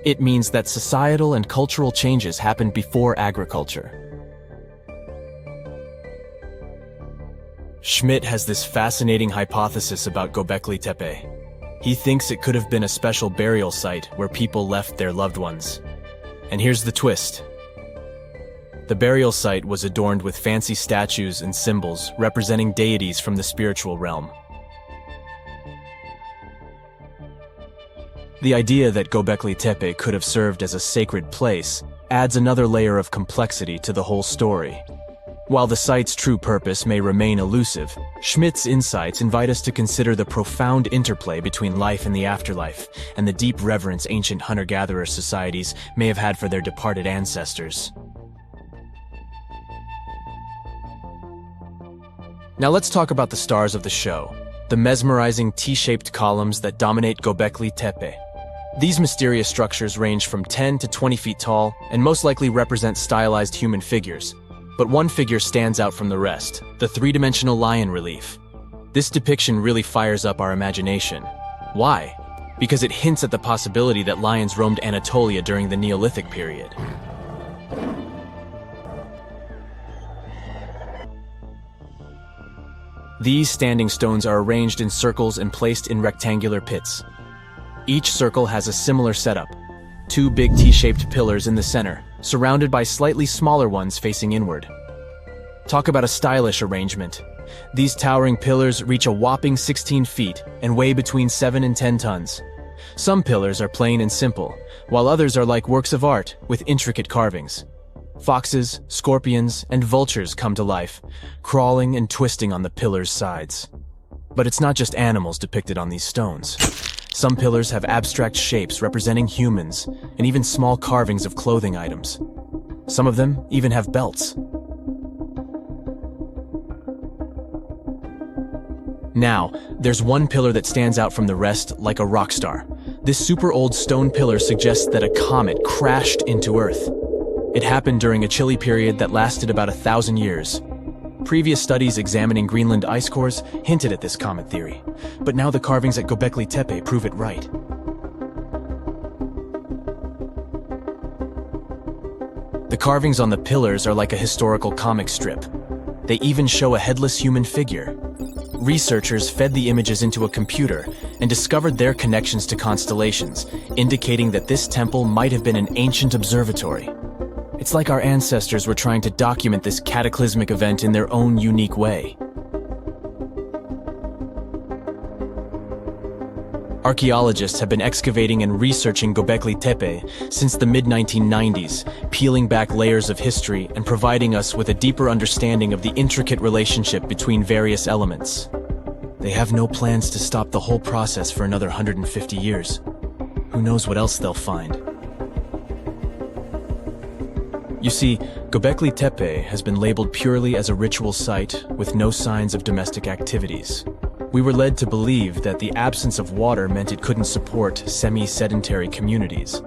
It means that societal and cultural changes happened before agriculture. Schmidt has this fascinating hypothesis about Gobekli Tepe. He thinks it could have been a special burial site where people left their loved ones. And here's the twist. The burial site was adorned with fancy statues and symbols representing deities from the spiritual realm. The idea that Gobekli Tepe could have served as a sacred place adds another layer of complexity to the whole story. While the site's true purpose may remain elusive, Schmidt's insights invite us to consider the profound interplay between life and the afterlife, and the deep reverence ancient hunter-gatherer societies may have had for their departed ancestors. Now let's talk about the stars of the show, the mesmerizing T-shaped columns that dominate Gobekli Tepe. These mysterious structures range from 10 to 20 feet tall and most likely represent stylized human figures. But one figure stands out from the rest, the three-dimensional lion relief. This depiction really fires up our imagination. Why? Because it hints at the possibility that lions roamed Anatolia during the Neolithic period. These standing stones are arranged in circles and placed in rectangular pits. Each circle has a similar setup. Two big T-shaped pillars in the center, surrounded by slightly smaller ones facing inward. Talk about a stylish arrangement. These towering pillars reach a whopping 16 feet and weigh between 7 and 10 tons. Some pillars are plain and simple, while others are like works of art with intricate carvings. Foxes, scorpions, and vultures come to life, crawling and twisting on the pillars' sides. But it's not just animals depicted on these stones. Some pillars have abstract shapes representing humans, and even small carvings of clothing items. Some of them even have belts. Now, there's one pillar that stands out from the rest like a rock star. This super old stone pillar suggests that a comet crashed into Earth. It happened during a chilly period that lasted about 1,000 years. Previous studies examining Greenland ice cores hinted at this comet theory, but now the carvings at Gobekli Tepe prove it right. The carvings on the pillars are like a historical comic strip. They even show a headless human figure. Researchers fed the images into a computer and discovered their connections to constellations, indicating that this temple might have been an ancient observatory. It's like our ancestors were trying to document this cataclysmic event in their own unique way. Archaeologists have been excavating and researching Gobekli Tepe since the mid-1990s, peeling back layers of history and providing us with a deeper understanding of the intricate relationship between various elements. They have no plans to stop the whole process for another 150 years. Who knows what else they'll find? You see, Gobekli Tepe has been labeled purely as a ritual site with no signs of domestic activities. We were led to believe that the absence of water meant it couldn't support semi-sedentary communities.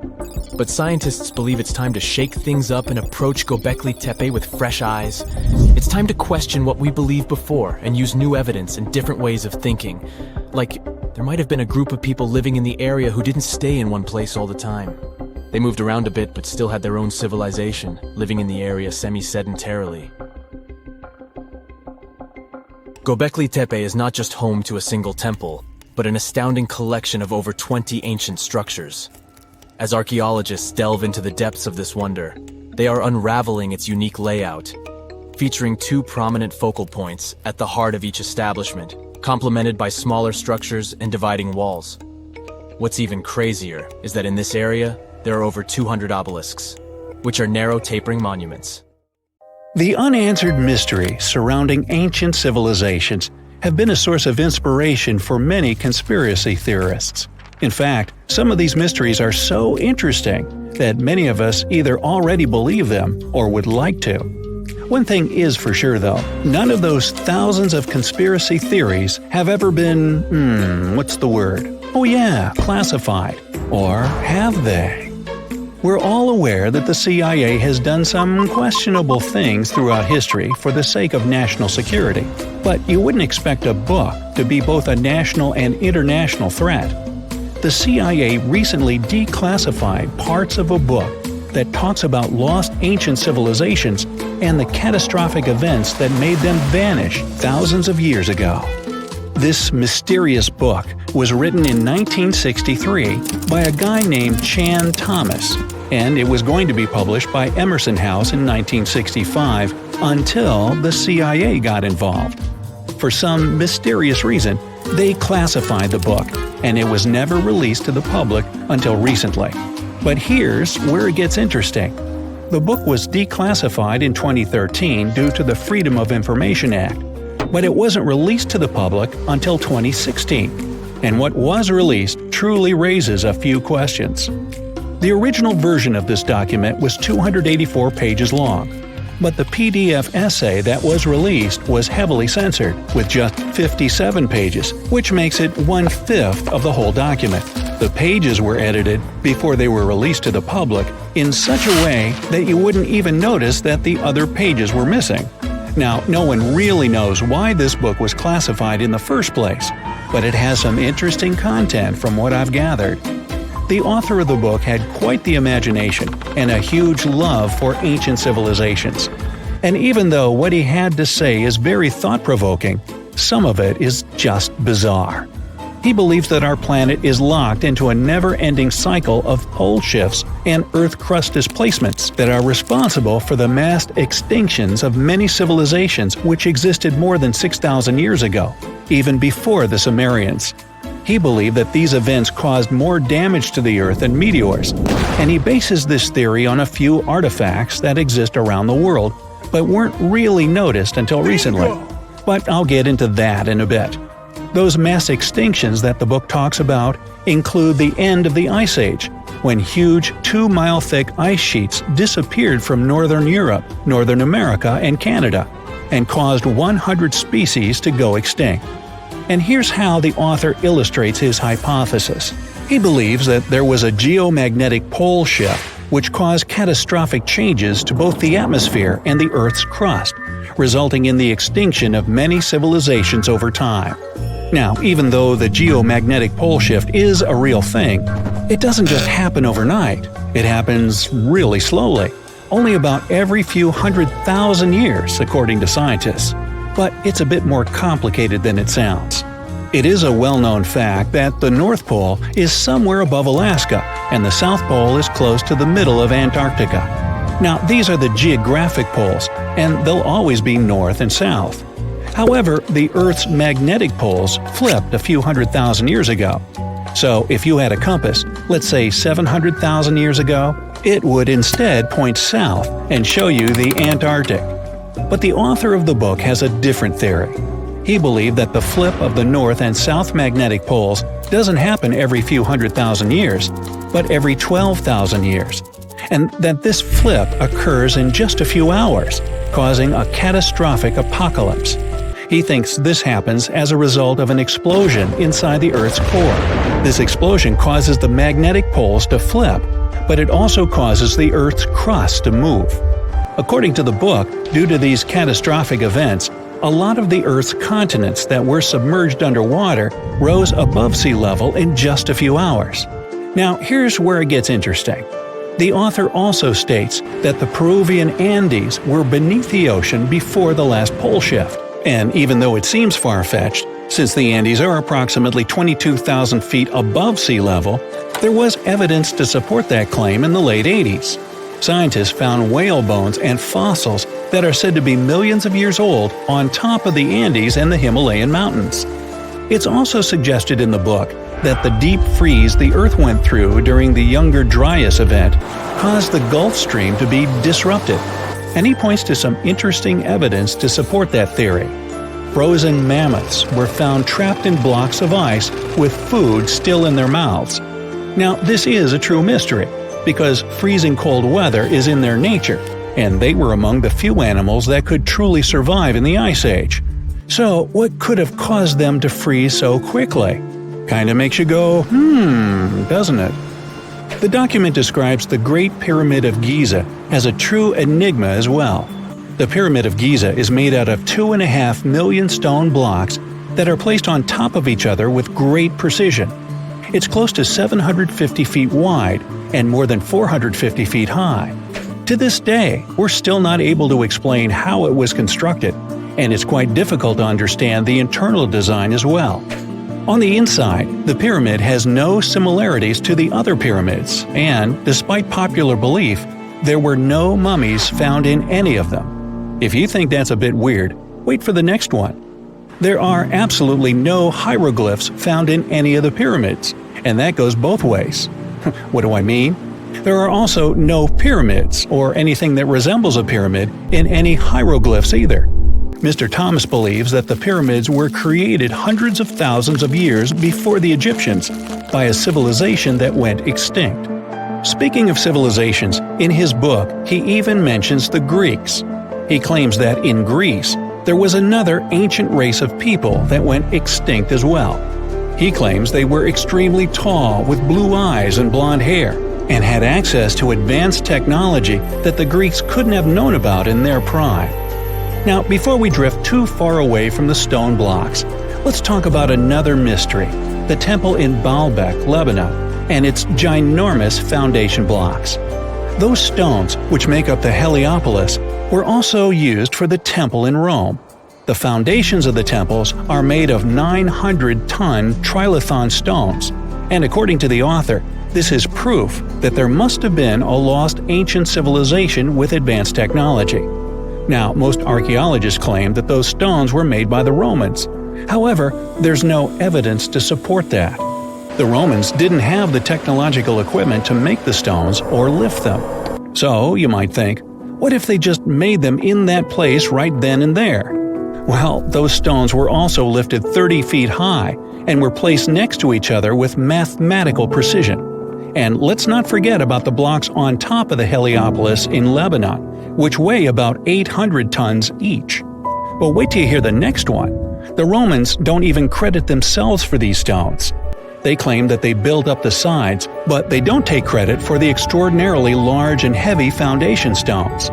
but scientists believe it's time to shake things up and approach Gobekli Tepe with fresh eyes. It's time to question what we believed before and use new evidence and different ways of thinking. Like, there might have been a group of people living in the area who didn't stay in one place all the time. They moved around a bit but still had their own civilization, living in the area semi-sedentarily. Gobekli Tepe is not just home to a single temple, but an astounding collection of over 20 ancient structures. As archaeologists delve into the depths of this wonder, they are unraveling its unique layout, featuring two prominent focal points at the heart of each establishment, complemented by smaller structures and dividing walls. What's even crazier is that in this area, there are over 200 obelisks, which are narrow tapering monuments. The unanswered mysteries surrounding ancient civilizations have been a source of inspiration for many conspiracy theorists. In fact, some of these mysteries are so interesting that many of us either already believe them or would like to. One thing is for sure though, none of those thousands of conspiracy theories have ever been, what's the word? Oh yeah, classified. Or have they? We're all aware that the CIA has done some questionable things throughout history for the sake of national security, but you wouldn't expect a book to be both a national and international threat. The CIA recently declassified parts of a book that talks about lost ancient civilizations and the catastrophic events that made them vanish thousands of years ago. This mysterious book was written in 1963 by a guy named Chan Thomas, and it was going to be published by Emerson House in 1965 until the CIA got involved. For some mysterious reason, they classified the book, and it was never released to the public until recently. But here's where it gets interesting. The book was declassified in 2013 due to the Freedom of Information Act, but it wasn't released to the public until 2016. And what was released truly raises a few questions. The original version of this document was 284 pages long, but the PDF essay that was released was heavily censored, with just 57 pages, which makes it 1/5 of the whole document. The pages were edited before they were released to the public in such a way that you wouldn't even notice that the other pages were missing. Now, no one really knows why this book was classified in the first place, but it has some interesting content from what I've gathered. The author of the book had quite the imagination and a huge love for ancient civilizations. And even though what he had to say is very thought-provoking, some of it is just bizarre. He believes that our planet is locked into a never-ending cycle of pole shifts and Earth crust displacements that are responsible for the mass extinctions of many civilizations which existed more than 6,000 years ago, even before the Sumerians. He believed that these events caused more damage to the Earth than meteors, and he bases this theory on a few artifacts that exist around the world, but weren't really noticed until recently. But I'll get into that in a bit. Those mass extinctions that the book talks about include the end of the Ice Age, when huge 2-mile-thick ice sheets disappeared from northern Europe, Northern America, and Canada, and caused 100 species to go extinct. And here's how the author illustrates his hypothesis. He believes that there was a geomagnetic pole shift which caused catastrophic changes to both the atmosphere and the Earth's crust, resulting in the extinction of many civilizations over time. Now, even though the geomagnetic pole shift is a real thing, it doesn't just happen overnight. It happens really slowly, only about every few 100,000 years, according to scientists. But it's a bit more complicated than it sounds. It is a well-known fact that the North Pole is somewhere above Alaska, and the South Pole is close to the middle of Antarctica. Now, these are the geographic poles, and they'll always be north and south. However, the Earth's magnetic poles flipped a few 100,000 years ago. So, if you had a compass, let's say 700,000 years ago, it would instead point south and show you the Antarctic. But the author of the book has a different theory. He believed that the flip of the north and south magnetic poles doesn't happen every few 100,000 years, but every 12,000 years, and that this flip occurs in just a few hours, causing a catastrophic apocalypse. He thinks this happens as a result of an explosion inside the Earth's core. This explosion causes the magnetic poles to flip, but it also causes the Earth's crust to move. According to the book, due to these catastrophic events, a lot of the Earth's continents that were submerged underwater rose above sea level in just a few hours. Now, here's where it gets interesting. The author also states that the Peruvian Andes were beneath the ocean before the last pole shift. And even though it seems far-fetched, since the Andes are approximately 22,000 feet above sea level, there was evidence to support that claim in the late 80s. Scientists found whale bones and fossils that are said to be millions of years old on top of the Andes and the Himalayan mountains. It's also suggested in the book that the deep freeze the Earth went through during the Younger Dryas event caused the Gulf Stream to be disrupted, and he points to some interesting evidence to support that theory. Frozen mammoths were found trapped in blocks of ice with food still in their mouths. Now, this is a true mystery, because freezing cold weather is in their nature, and they were among the few animals that could truly survive in the Ice Age. So, what could have caused them to freeze so quickly? Kinda makes you go, doesn't it? The document describes the Great Pyramid of Giza as a true enigma as well. The Pyramid of Giza is made out of 2.5 million stone blocks that are placed on top of each other with great precision. It's close to 750 feet wide and more than 450 feet high. To this day, we're still not able to explain how it was constructed, and it's quite difficult to understand the internal design as well. On the inside, the pyramid has no similarities to the other pyramids, and, despite popular belief, there were no mummies found in any of them. If you think that's a bit weird, wait for the next one. There are absolutely no hieroglyphs found in any of the pyramids, and that goes both ways. What do I mean? There are also no pyramids, or anything that resembles a pyramid, in any hieroglyphs either. Mr. Thomas believes that the pyramids were created hundreds of thousands of years before the Egyptians, by a civilization that went extinct. Speaking of civilizations, in his book he even mentions the Greeks. He claims that in Greece, there was another ancient race of people that went extinct as well. He claims they were extremely tall with blue eyes and blonde hair, and had access to advanced technology that the Greeks couldn't have known about in their prime. Now, before we drift too far away from the stone blocks, let's talk about another mystery, the temple in Baalbek, Lebanon, and its ginormous foundation blocks. Those stones, which make up the Heliopolis, were also used for the temple in Rome. The foundations of the temples are made of 900-ton trilithon stones, and according to the author, this is proof that there must have been a lost ancient civilization with advanced technology. Now, most archaeologists claim that those stones were made by the Romans. However, there's no evidence to support that. The Romans didn't have the technological equipment to make the stones or lift them. So, you might think, what if they just made them in that place right then and there? Well, those stones were also lifted 30 feet high and were placed next to each other with mathematical precision. And let's not forget about the blocks on top of the Heliopolis in Lebanon, which weigh about 800 tons each. But wait till you hear the next one. The Romans don't even credit themselves for these stones. They claim that they built up the sides, but they don't take credit for the extraordinarily large and heavy foundation stones.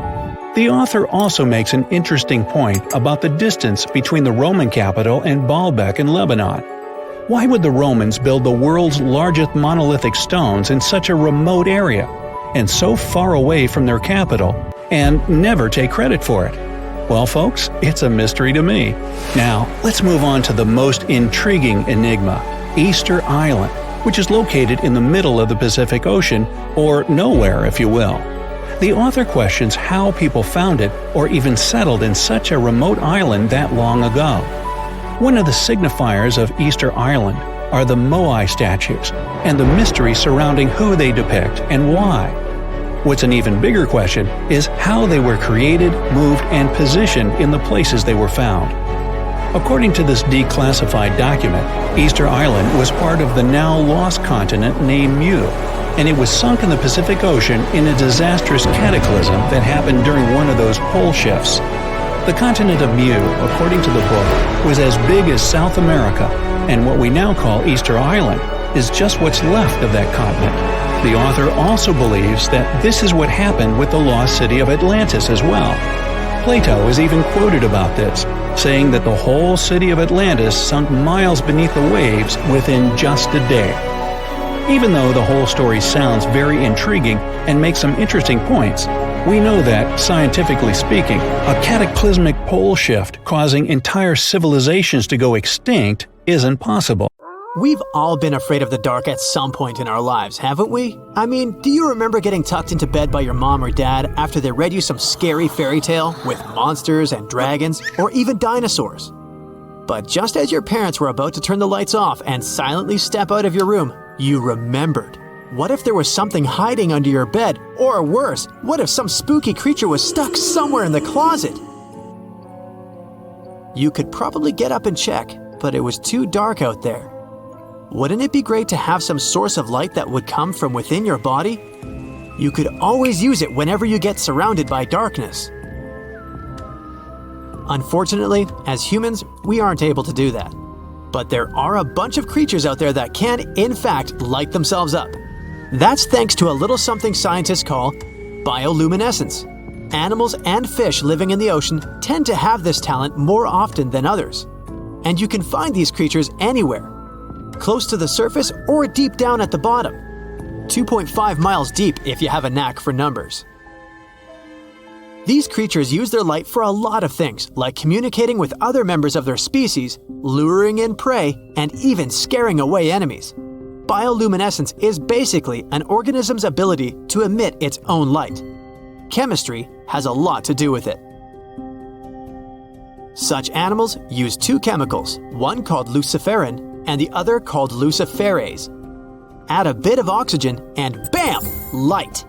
The author also makes an interesting point about the distance between the Roman capital and Baalbek in Lebanon. Why would the Romans build the world's largest monolithic stones in such a remote area, and so far away from their capital, and never take credit for it? Well, folks, it's a mystery to me. Now, let's move on to the most intriguing enigma, Easter Island, which is located in the middle of the Pacific Ocean, or nowhere if you will. The author questions how people found it or even settled in such a remote island that long ago. One of the signifiers of Easter Island are the Moai statues, and the mystery surrounding who they depict and why. What's an even bigger question is how they were created, moved, and positioned in the places they were found. According to this declassified document, Easter Island was part of the now lost continent named Mu, and it was sunk in the Pacific Ocean in a disastrous cataclysm that happened during one of those pole shifts. The continent of Mu, according to the book, was as big as South America, and what we now call Easter Island is just what's left of that continent. The author also believes that this is what happened with the lost city of Atlantis as well. Plato is even quoted about this, saying that the whole city of Atlantis sunk miles beneath the waves within just a day. Even though the whole story sounds very intriguing and makes some interesting points, we know that, scientifically speaking, a cataclysmic pole shift causing entire civilizations to go extinct isn't possible. We've all been afraid of the dark at some point in our lives, haven't we? I mean, do you remember getting tucked into bed by your mom or dad after they read you some scary fairy tale with monsters and dragons or even dinosaurs? But just as your parents were about to turn the lights off and silently step out of your room, you remembered. What if there was something hiding under your bed? Or worse, what if some spooky creature was stuck somewhere in the closet? You could probably get up and check, but it was too dark out there. Wouldn't it be great to have some source of light that would come from within your body? You could always use it whenever you get surrounded by darkness. Unfortunately, as humans, we aren't able to do that. But there are a bunch of creatures out there that can, in fact, light themselves up. That's thanks to a little something scientists call bioluminescence. Animals and fish living in the ocean tend to have this talent more often than others. And you can find these creatures anywhere, close to the surface or deep down at the bottom. 2.5 miles deep if you have a knack for numbers. These creatures use their light for a lot of things, like communicating with other members of their species, luring in prey, and even scaring away enemies. Bioluminescence is basically an organism's ability to emit its own light. Chemistry has a lot to do with it. Such animals use two chemicals, one called luciferin and the other called luciferase. Add a bit of oxygen and bam! Light!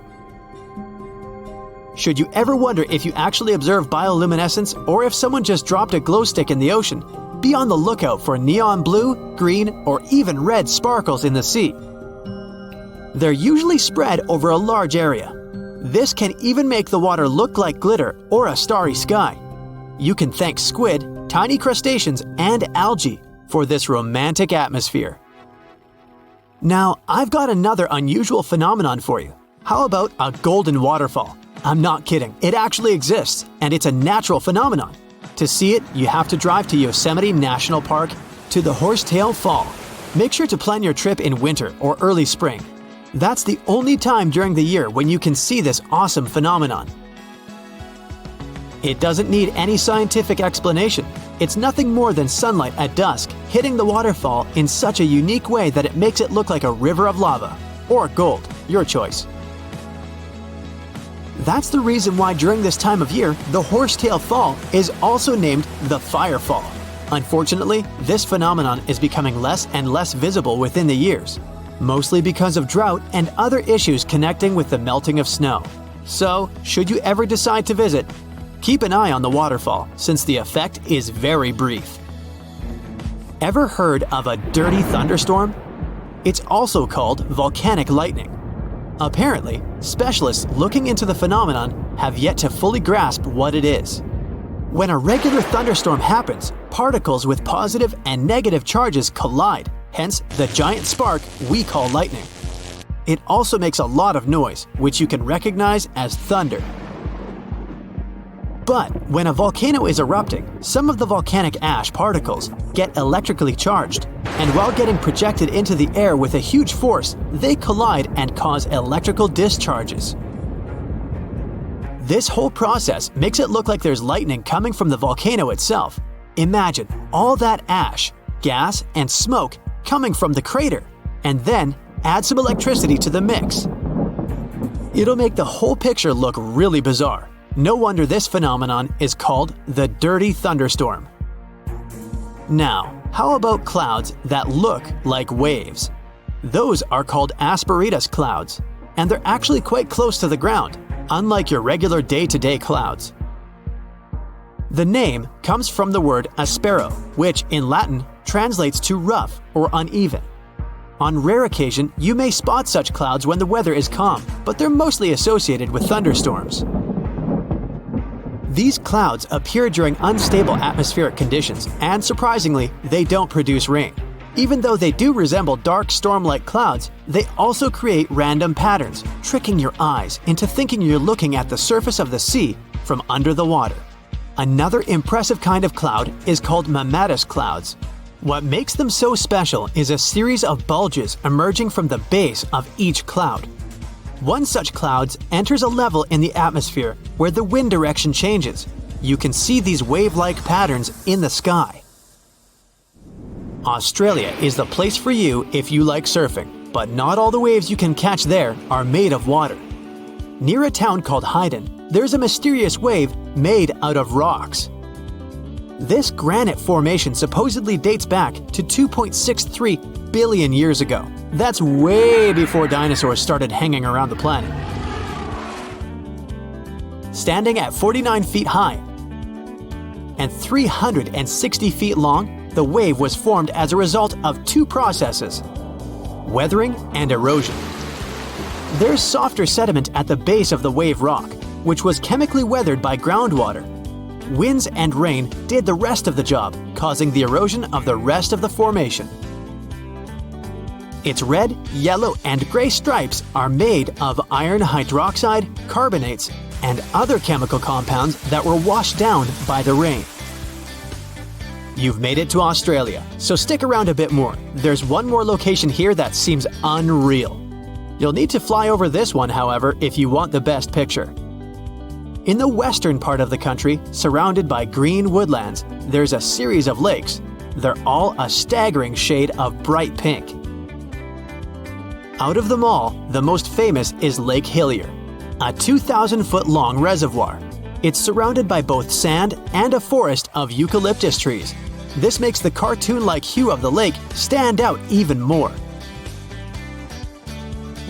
Should you ever wonder if you actually observe bioluminescence or if someone just dropped a glow stick in the ocean, be on the lookout for neon blue, green, or even red sparkles in the sea. They're usually spread over a large area. This can even make the water look like glitter or a starry sky. You can thank squid, tiny crustaceans, and algae for this romantic atmosphere. Now, I've got another unusual phenomenon for you. How about a golden waterfall? I'm not kidding, it actually exists, and it's a natural phenomenon. To see it, you have to drive to Yosemite National Park to the Horsetail Fall. Make sure to plan your trip in winter or early spring. That's the only time during the year when you can see this awesome phenomenon. It doesn't need any scientific explanation. It's nothing more than sunlight at dusk hitting the waterfall in such a unique way that it makes it look like a river of lava. Or gold, your choice. That's the reason why during this time of year, the Horsetail Fall is also named the Firefall. Unfortunately, this phenomenon is becoming less and less visible within the years, mostly because of drought and other issues connecting with the melting of snow. So, should you ever decide to visit, keep an eye on the waterfall, since the effect is very brief. Ever heard of a dirty thunderstorm? It's also called volcanic lightning. Apparently, specialists looking into the phenomenon have yet to fully grasp what it is. When a regular thunderstorm happens, particles with positive and negative charges collide, hence the giant spark we call lightning. It also makes a lot of noise, which you can recognize as thunder. But when a volcano is erupting, some of the volcanic ash particles get electrically charged, and while getting projected into the air with a huge force, they collide and cause electrical discharges. This whole process makes it look like there's lightning coming from the volcano itself. Imagine all that ash, gas, and smoke coming from the crater, and then add some electricity to the mix. It'll make the whole picture look really bizarre. No wonder this phenomenon is called the dirty thunderstorm. Now, how about clouds that look like waves? Those are called asperitas clouds, and they're actually quite close to the ground, unlike your regular day-to-day clouds. The name comes from the word aspero, which in Latin translates to rough or uneven. On rare occasion, you may spot such clouds when the weather is calm, but they're mostly associated with thunderstorms. These clouds appear during unstable atmospheric conditions, and surprisingly, they don't produce rain. Even though they do resemble dark storm-like clouds, they also create random patterns, tricking your eyes into thinking you're looking at the surface of the sea from under the water. Another impressive kind of cloud is called mammatus clouds. What makes them so special is a series of bulges emerging from the base of each cloud. One such cloud enters a level in the atmosphere where the wind direction changes. You can see these wave-like patterns in the sky. Australia is the place for you if you like surfing, but not all the waves you can catch there are made of water. Near a town called Hayden, there's a mysterious wave made out of rocks. This granite formation supposedly dates back to 2.63 billion years ago. That's way before dinosaurs started hanging around the planet. Standing at 49 feet high and 360 feet long, the wave was formed as a result of two processes: weathering and erosion. There's softer sediment at the base of the wave rock, which was chemically weathered by groundwater. Winds and rain did the rest of the job, causing the erosion of the rest of the formation. Its red, yellow, and gray stripes are made of iron hydroxide, carbonates, and other chemical compounds that were washed down by the rain. You've made it to Australia, so stick around a bit more. There's one more location here that seems unreal. You'll need to fly over this one, however, if you want the best picture. In the western part of the country, surrounded by green woodlands, there's a series of lakes. They're all a staggering shade of bright pink. Out of them all, the most famous is Lake Hillier, a 2,000-foot-long reservoir. It's surrounded by both sand and a forest of eucalyptus trees. This makes the cartoon-like hue of the lake stand out even more.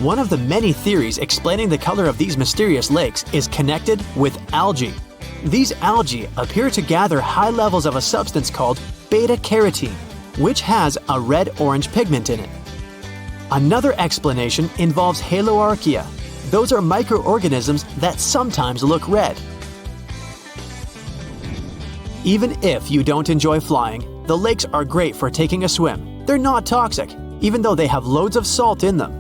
One of the many theories explaining the color of these mysterious lakes is connected with algae. These algae appear to gather high levels of a substance called beta-carotene, which has a red-orange pigment in it. Another explanation involves haloarchaea. Those are microorganisms that sometimes look red. Even if you don't enjoy flying, the lakes are great for taking a swim. They're not toxic, even though they have loads of salt in them.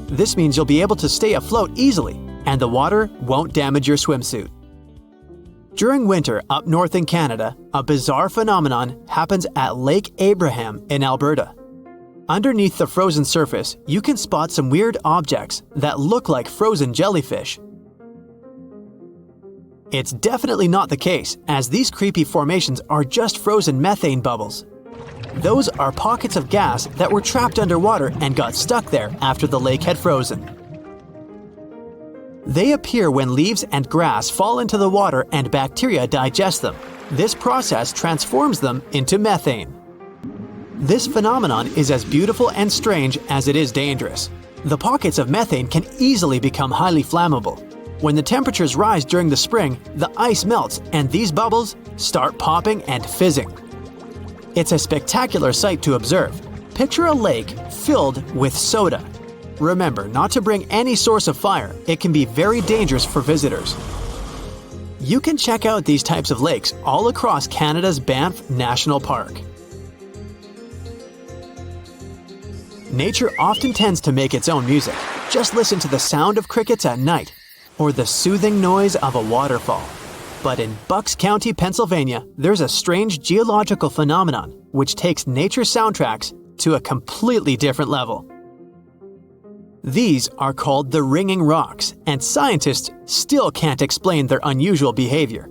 This means you'll be able to stay afloat easily, and the water won't damage your swimsuit. During winter up north in Canada, a bizarre phenomenon happens at Lake Abraham in Alberta. Underneath the frozen surface, you can spot some weird objects that look like frozen jellyfish. It's definitely not the case, as these creepy formations are just frozen methane bubbles. Those are pockets of gas that were trapped underwater and got stuck there after the lake had frozen. They appear when leaves and grass fall into the water and bacteria digest them. This process transforms them into methane. This phenomenon is as beautiful and strange as it is dangerous. The pockets of methane can easily become highly flammable. When the temperatures rise during the spring, the ice melts and these bubbles start popping and fizzing. It's a spectacular sight to observe. Picture a lake filled with soda. Remember not to bring any source of fire. It can be very dangerous for visitors. You can check out these types of lakes all across Canada's Banff National Park. Nature often tends to make its own music. Just listen to the sound of crickets at night, or the soothing noise of a waterfall. But in Bucks County, Pennsylvania, there's a strange geological phenomenon which takes nature soundtracks to a completely different level. These are called the ringing rocks, and scientists still can't explain their unusual behavior.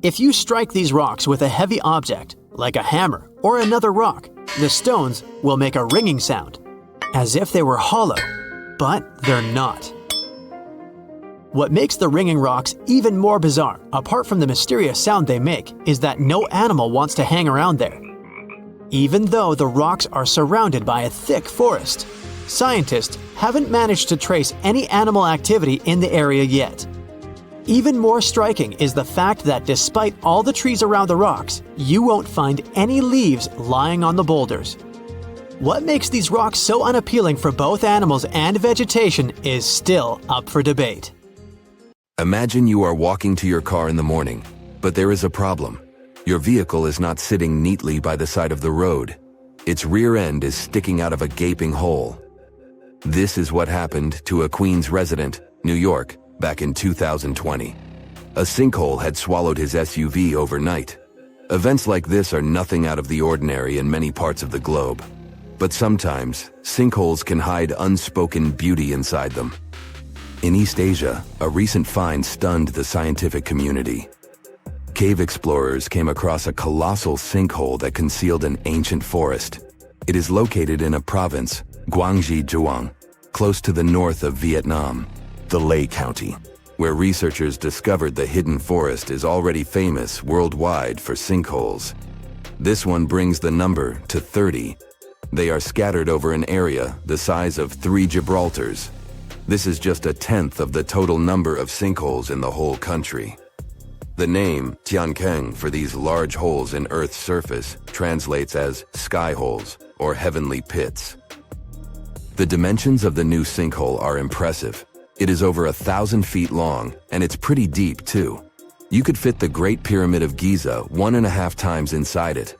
If you strike these rocks with a heavy object, like a hammer or another rock, the stones will make a ringing sound, as if they were hollow, but they're not. What makes the ringing rocks even more bizarre, apart from the mysterious sound they make, is that no animal wants to hang around there. Even though the rocks are surrounded by a thick forest, scientists haven't managed to trace any animal activity in the area yet. Even more striking is the fact that despite all the trees around the rocks, you won't find any leaves lying on the boulders. What makes these rocks so unappealing for both animals and vegetation is still up for debate. Imagine you are walking to your car in the morning, but there is a problem. Your vehicle is not sitting neatly by the side of the road. Its rear end is sticking out of a gaping hole. This is what happened to a Queens resident, New York, back in 2020. A sinkhole had swallowed his SUV overnight. Events like this are nothing out of the ordinary in many parts of the globe. But sometimes, sinkholes can hide unspoken beauty inside them. In East Asia, a recent find stunned the scientific community. Cave explorers came across a colossal sinkhole that concealed an ancient forest. It is located in a province, Guangxi Zhuang, close to the north of Vietnam, the Lê County, where researchers discovered the hidden forest is already famous worldwide for sinkholes. This one brings the number to 30. They are scattered over an area the size of 3 Gibraltars. This is just a tenth of the total number of sinkholes in the whole country. The name Tiankeng for these large holes in Earth's surface translates as sky holes or heavenly pits. The dimensions of the new sinkhole are impressive. It is over 1,000 feet long, and it's pretty deep too. You could fit the Great Pyramid of Giza 1.5 times inside it.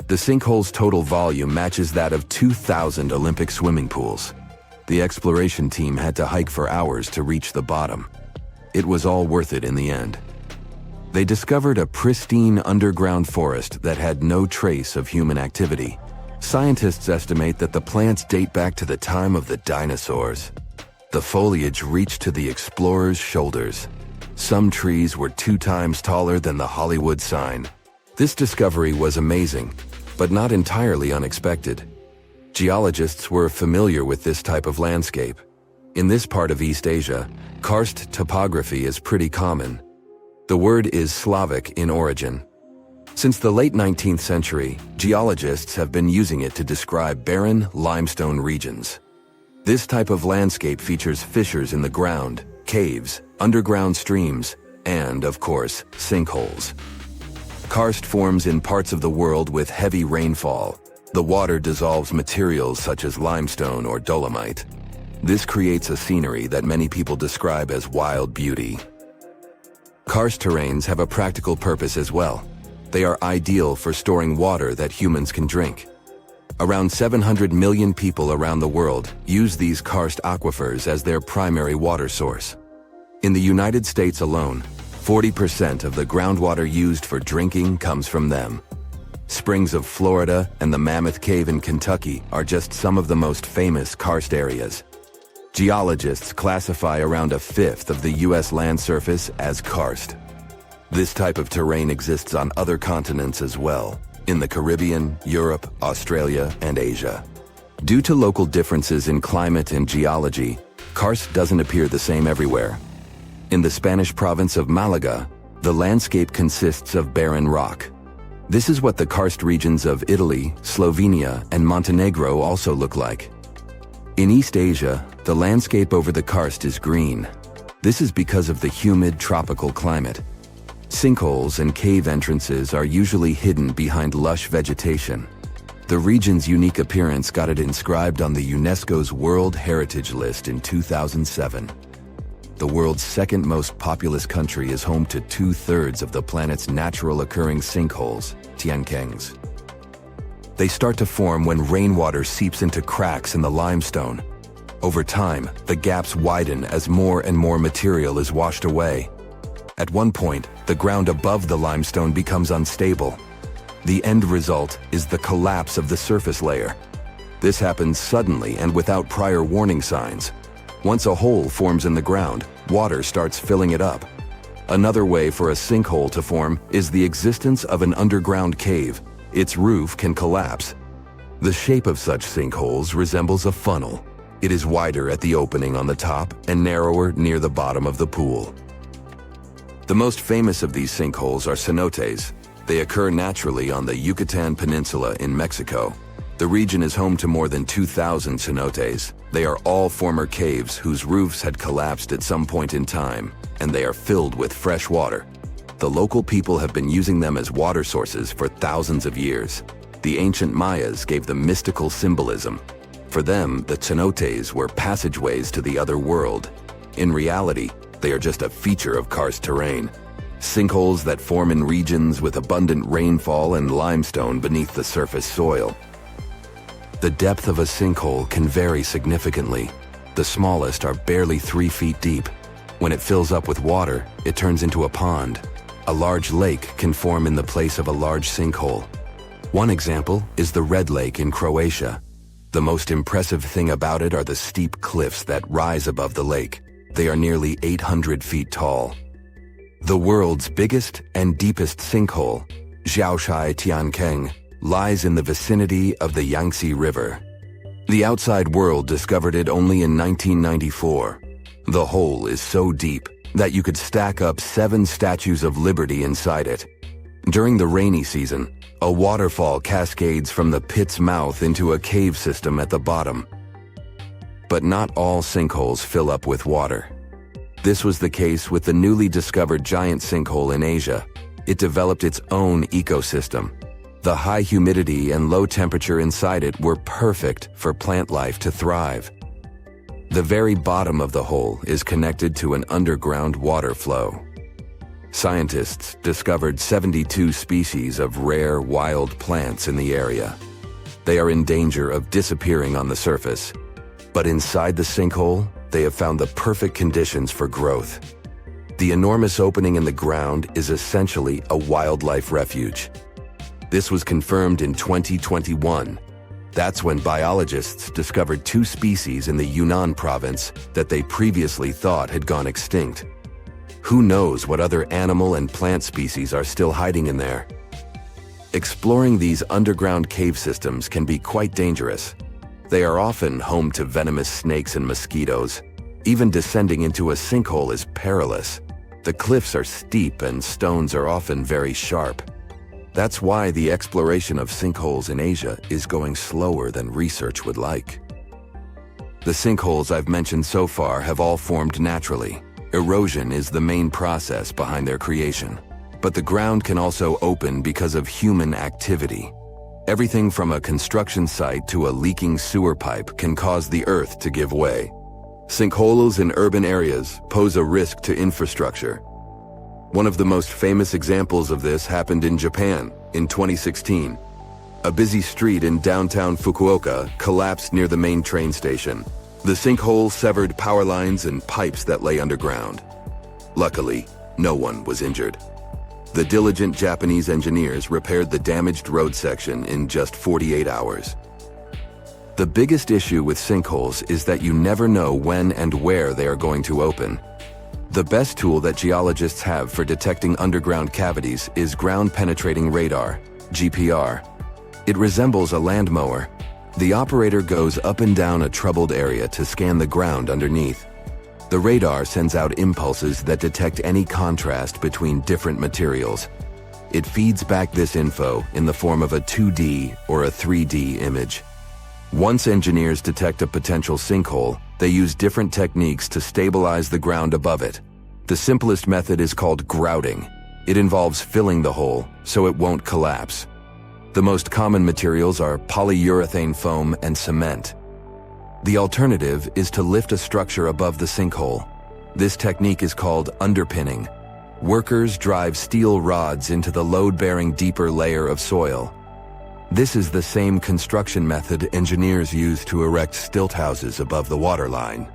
The sinkhole's total volume matches that of 2,000 Olympic swimming pools. The exploration team had to hike for hours to reach the bottom. It was all worth it in the end. They discovered a pristine underground forest that had no trace of human activity. Scientists estimate that the plants date back to the time of the dinosaurs. The foliage reached to the explorers' shoulders. Some trees were 2 times taller than the Hollywood sign. This discovery was amazing, but not entirely unexpected. Geologists were familiar with this type of landscape. In this part of East Asia, karst topography is pretty common. The word is Slavic in origin. Since the late 19th century, geologists have been using it to describe barren limestone regions. This type of landscape features fissures in the ground, caves, underground streams, and, of course, sinkholes. Karst forms in parts of the world with heavy rainfall. The water dissolves materials such as limestone or dolomite. This creates a scenery that many people describe as wild beauty. Karst terrains have a practical purpose as well. They are ideal for storing water that humans can drink. Around 700 million people around the world use these karst aquifers as their primary water source. In the United States alone, 40% of the groundwater used for drinking comes from them. Springs of Florida and the Mammoth Cave in Kentucky are just some of the most famous karst areas. Geologists classify around 1/5 of the U.S. land surface as karst. This type of terrain exists on other continents as well, in the Caribbean, Europe, Australia, and Asia. Due to local differences in climate and geology, karst doesn't appear the same everywhere. In the Spanish province of Malaga, the landscape consists of barren rock. This is what the karst regions of Italy, Slovenia, and Montenegro also look like. In East Asia, the landscape over the karst is green. This is because of the humid tropical climate. Sinkholes and cave entrances are usually hidden behind lush vegetation. The region's unique appearance got it inscribed on the UNESCO's World Heritage List in 2007. The world's second most populous country is home to 2/3 of the planet's natural occurring sinkholes, Tiankengs. They start to form when rainwater seeps into cracks in the limestone. Over time, the gaps widen as more and more material is washed away. At one point, the ground above the limestone becomes unstable. The end result is the collapse of the surface layer. This happens suddenly and without prior warning signs. Once a hole forms in the ground, water starts filling it up. Another way for a sinkhole to form is the existence of an underground cave. Its roof can collapse. The shape of such sinkholes resembles a funnel. It is wider at the opening on the top and narrower near the bottom of the pool. The most famous of these sinkholes are cenotes. They occur naturally on the Yucatan Peninsula in Mexico. The region is home to more than 2,000 cenotes. They are all former caves whose roofs had collapsed at some point in time, and they are filled with fresh water. The local people have been using them as water sources for thousands of years. The ancient Mayas gave them mystical symbolism. For them, the cenotes were passageways to the other world. In reality, they are just a feature of karst terrain. Sinkholes that form in regions with abundant rainfall and limestone beneath the surface soil. The depth of a sinkhole can vary significantly. The smallest are barely 3 feet deep. When it fills up with water, it turns into a pond. A large lake can form in the place of a large sinkhole. One example is the Red Lake in Croatia. The most impressive thing about it are the steep cliffs that rise above the lake. They are nearly 800 feet tall. The world's biggest and deepest sinkhole, Xiaoshai Tiankeng, lies in the vicinity of the Yangtze River. The outside world discovered it only in 1994. The hole is so deep that you could stack up 7 statues of liberty inside it. During the rainy season, a waterfall cascades from the pit's mouth into a cave system at the bottom. But not all sinkholes fill up with water. This was the case with the newly discovered giant sinkhole in Asia. It developed its own ecosystem. The high humidity and low temperature inside it were perfect for plant life to thrive. The very bottom of the hole is connected to an underground water flow. Scientists discovered 72 species of rare wild plants in the area. They are in danger of disappearing on the surface. But inside the sinkhole, they have found the perfect conditions for growth. The enormous opening in the ground is essentially a wildlife refuge. This was confirmed in 2021. That's when biologists discovered 2 species in the Yunnan province that they previously thought had gone extinct. Who knows what other animal and plant species are still hiding in there? Exploring these underground cave systems can be quite dangerous. They are often home to venomous snakes and mosquitoes. Even descending into a sinkhole is perilous. The cliffs are steep and stones are often very sharp. That's why the exploration of sinkholes in Asia is going slower than research would like. The sinkholes I've mentioned so far have all formed naturally. Erosion is the main process behind their creation. But the ground can also open because of human activity. Everything from a construction site to a leaking sewer pipe can cause the earth to give way. Sinkholes in urban areas pose a risk to infrastructure. One of the most famous examples of this happened in Japan in 2016. A busy street in downtown Fukuoka collapsed near the main train station. The sinkhole severed power lines and pipes that lay underground. Luckily, no one was injured. The diligent Japanese engineers repaired the damaged road section in just 48 hours. The biggest issue with sinkholes is that you never know when and where they are going to open. The best tool that geologists have for detecting underground cavities is ground-penetrating radar, GPR. It resembles a land mower. The operator goes up and down a troubled area to scan the ground underneath. The radar sends out impulses that detect any contrast between different materials. It feeds back this info in the form of a 2D or a 3D image. Once engineers detect a potential sinkhole, they use different techniques to stabilize the ground above it. The simplest method is called grouting. It involves filling the hole so it won't collapse. The most common materials are polyurethane foam and cement. The alternative is to lift a structure above the sinkhole. This technique is called underpinning. Workers drive steel rods into the load-bearing deeper layer of soil. This is the same construction method engineers use to erect stilt houses above the waterline.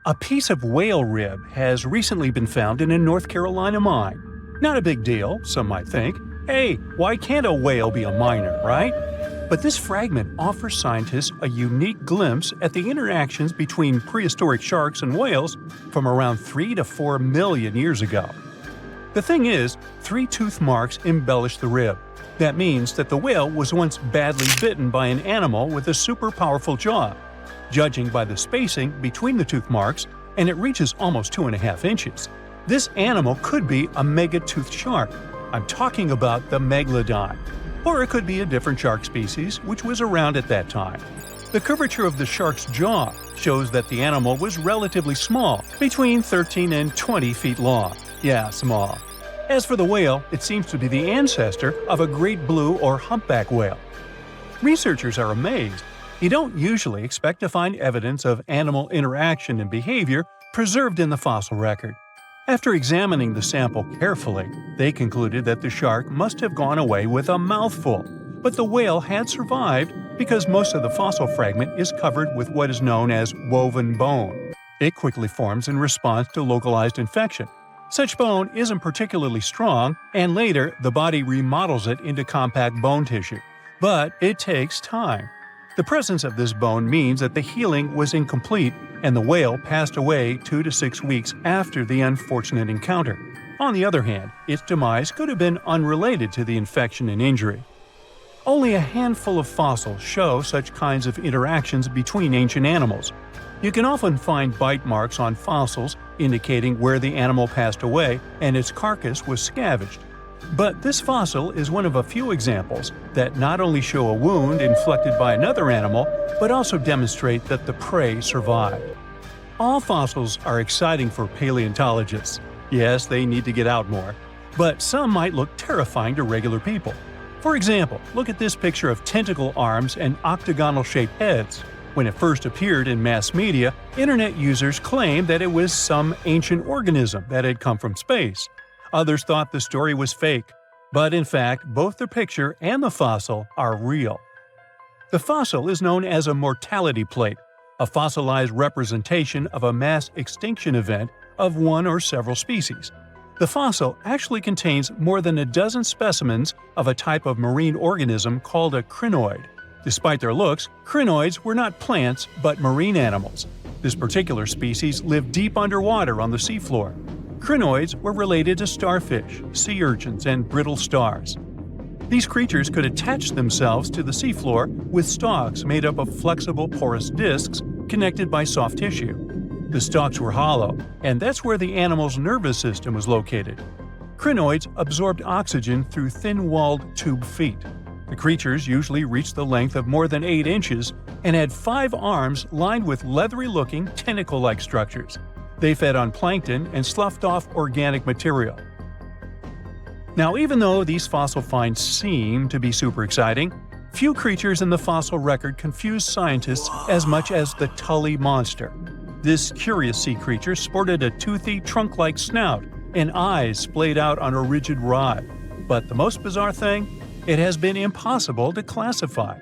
A piece of whale rib has recently been found in a North Carolina mine. Not a big deal, some might think. Hey, why can't a whale be a miner, right? But this fragment offers scientists a unique glimpse at the interactions between prehistoric sharks and whales from around 3 to 4 million years ago. The thing is, 3 tooth marks embellish the rib. That means that the whale was once badly bitten by an animal with a super powerful jaw. Judging by the spacing between the tooth marks, and it reaches almost 2.5 inches. This animal could be a mega-toothed shark. I'm talking about the megalodon. Or it could be a different shark species which was around at that time. The curvature of the shark's jaw shows that the animal was relatively small, between 13 and 20 feet long. Yeah, small. As for the whale, it seems to be the ancestor of a great blue or humpback whale. Researchers are amazed. You don't usually expect to find evidence of animal interaction and behavior preserved in the fossil record. After examining the sample carefully, they concluded that the shark must have gone away with a mouthful, but the whale had survived because most of the fossil fragment is covered with what is known as woven bone. It quickly forms in response to localized infection. Such bone isn't particularly strong, and later the body remodels it into compact bone tissue. But it takes time. The presence of this bone means that the healing was incomplete and the whale passed away 2 to 6 weeks after the unfortunate encounter. On the other hand, its demise could have been unrelated to the infection and injury. Only a handful of fossils show such kinds of interactions between ancient animals. You can often find bite marks on fossils indicating where the animal passed away and its carcass was scavenged. But this fossil is one of a few examples that not only show a wound inflicted by another animal, but also demonstrate that the prey survived. All fossils are exciting for paleontologists. Yes, they need to get out more. But some might look terrifying to regular people. For example, look at this picture of tentacle arms and octagonal-shaped heads. When it first appeared in mass media, internet users claimed that it was some ancient organism that had come from space. Others thought the story was fake. But in fact, both the picture and the fossil are real. The fossil is known as a mortality plate, a fossilized representation of a mass extinction event of one or several species. The fossil actually contains more than a dozen specimens of a type of marine organism called a crinoid. Despite their looks, crinoids were not plants but marine animals. This particular species lived deep underwater on the seafloor. Crinoids were related to starfish, sea urchins, and brittle stars. These creatures could attach themselves to the seafloor with stalks made up of flexible porous discs connected by soft tissue. The stalks were hollow, and that's where the animal's nervous system was located. Crinoids absorbed oxygen through thin-walled tube feet. The creatures usually reached the length of more than 8 inches and had 5 arms lined with leathery-looking tentacle-like structures. They fed on plankton and sloughed off organic material. Now, even though these fossil finds seem to be super exciting, few creatures in the fossil record confuse scientists as much as the Tully monster. This curious sea creature sported a toothy, trunk-like snout and eyes splayed out on a rigid rod. But the most bizarre thing? It has been impossible to classify.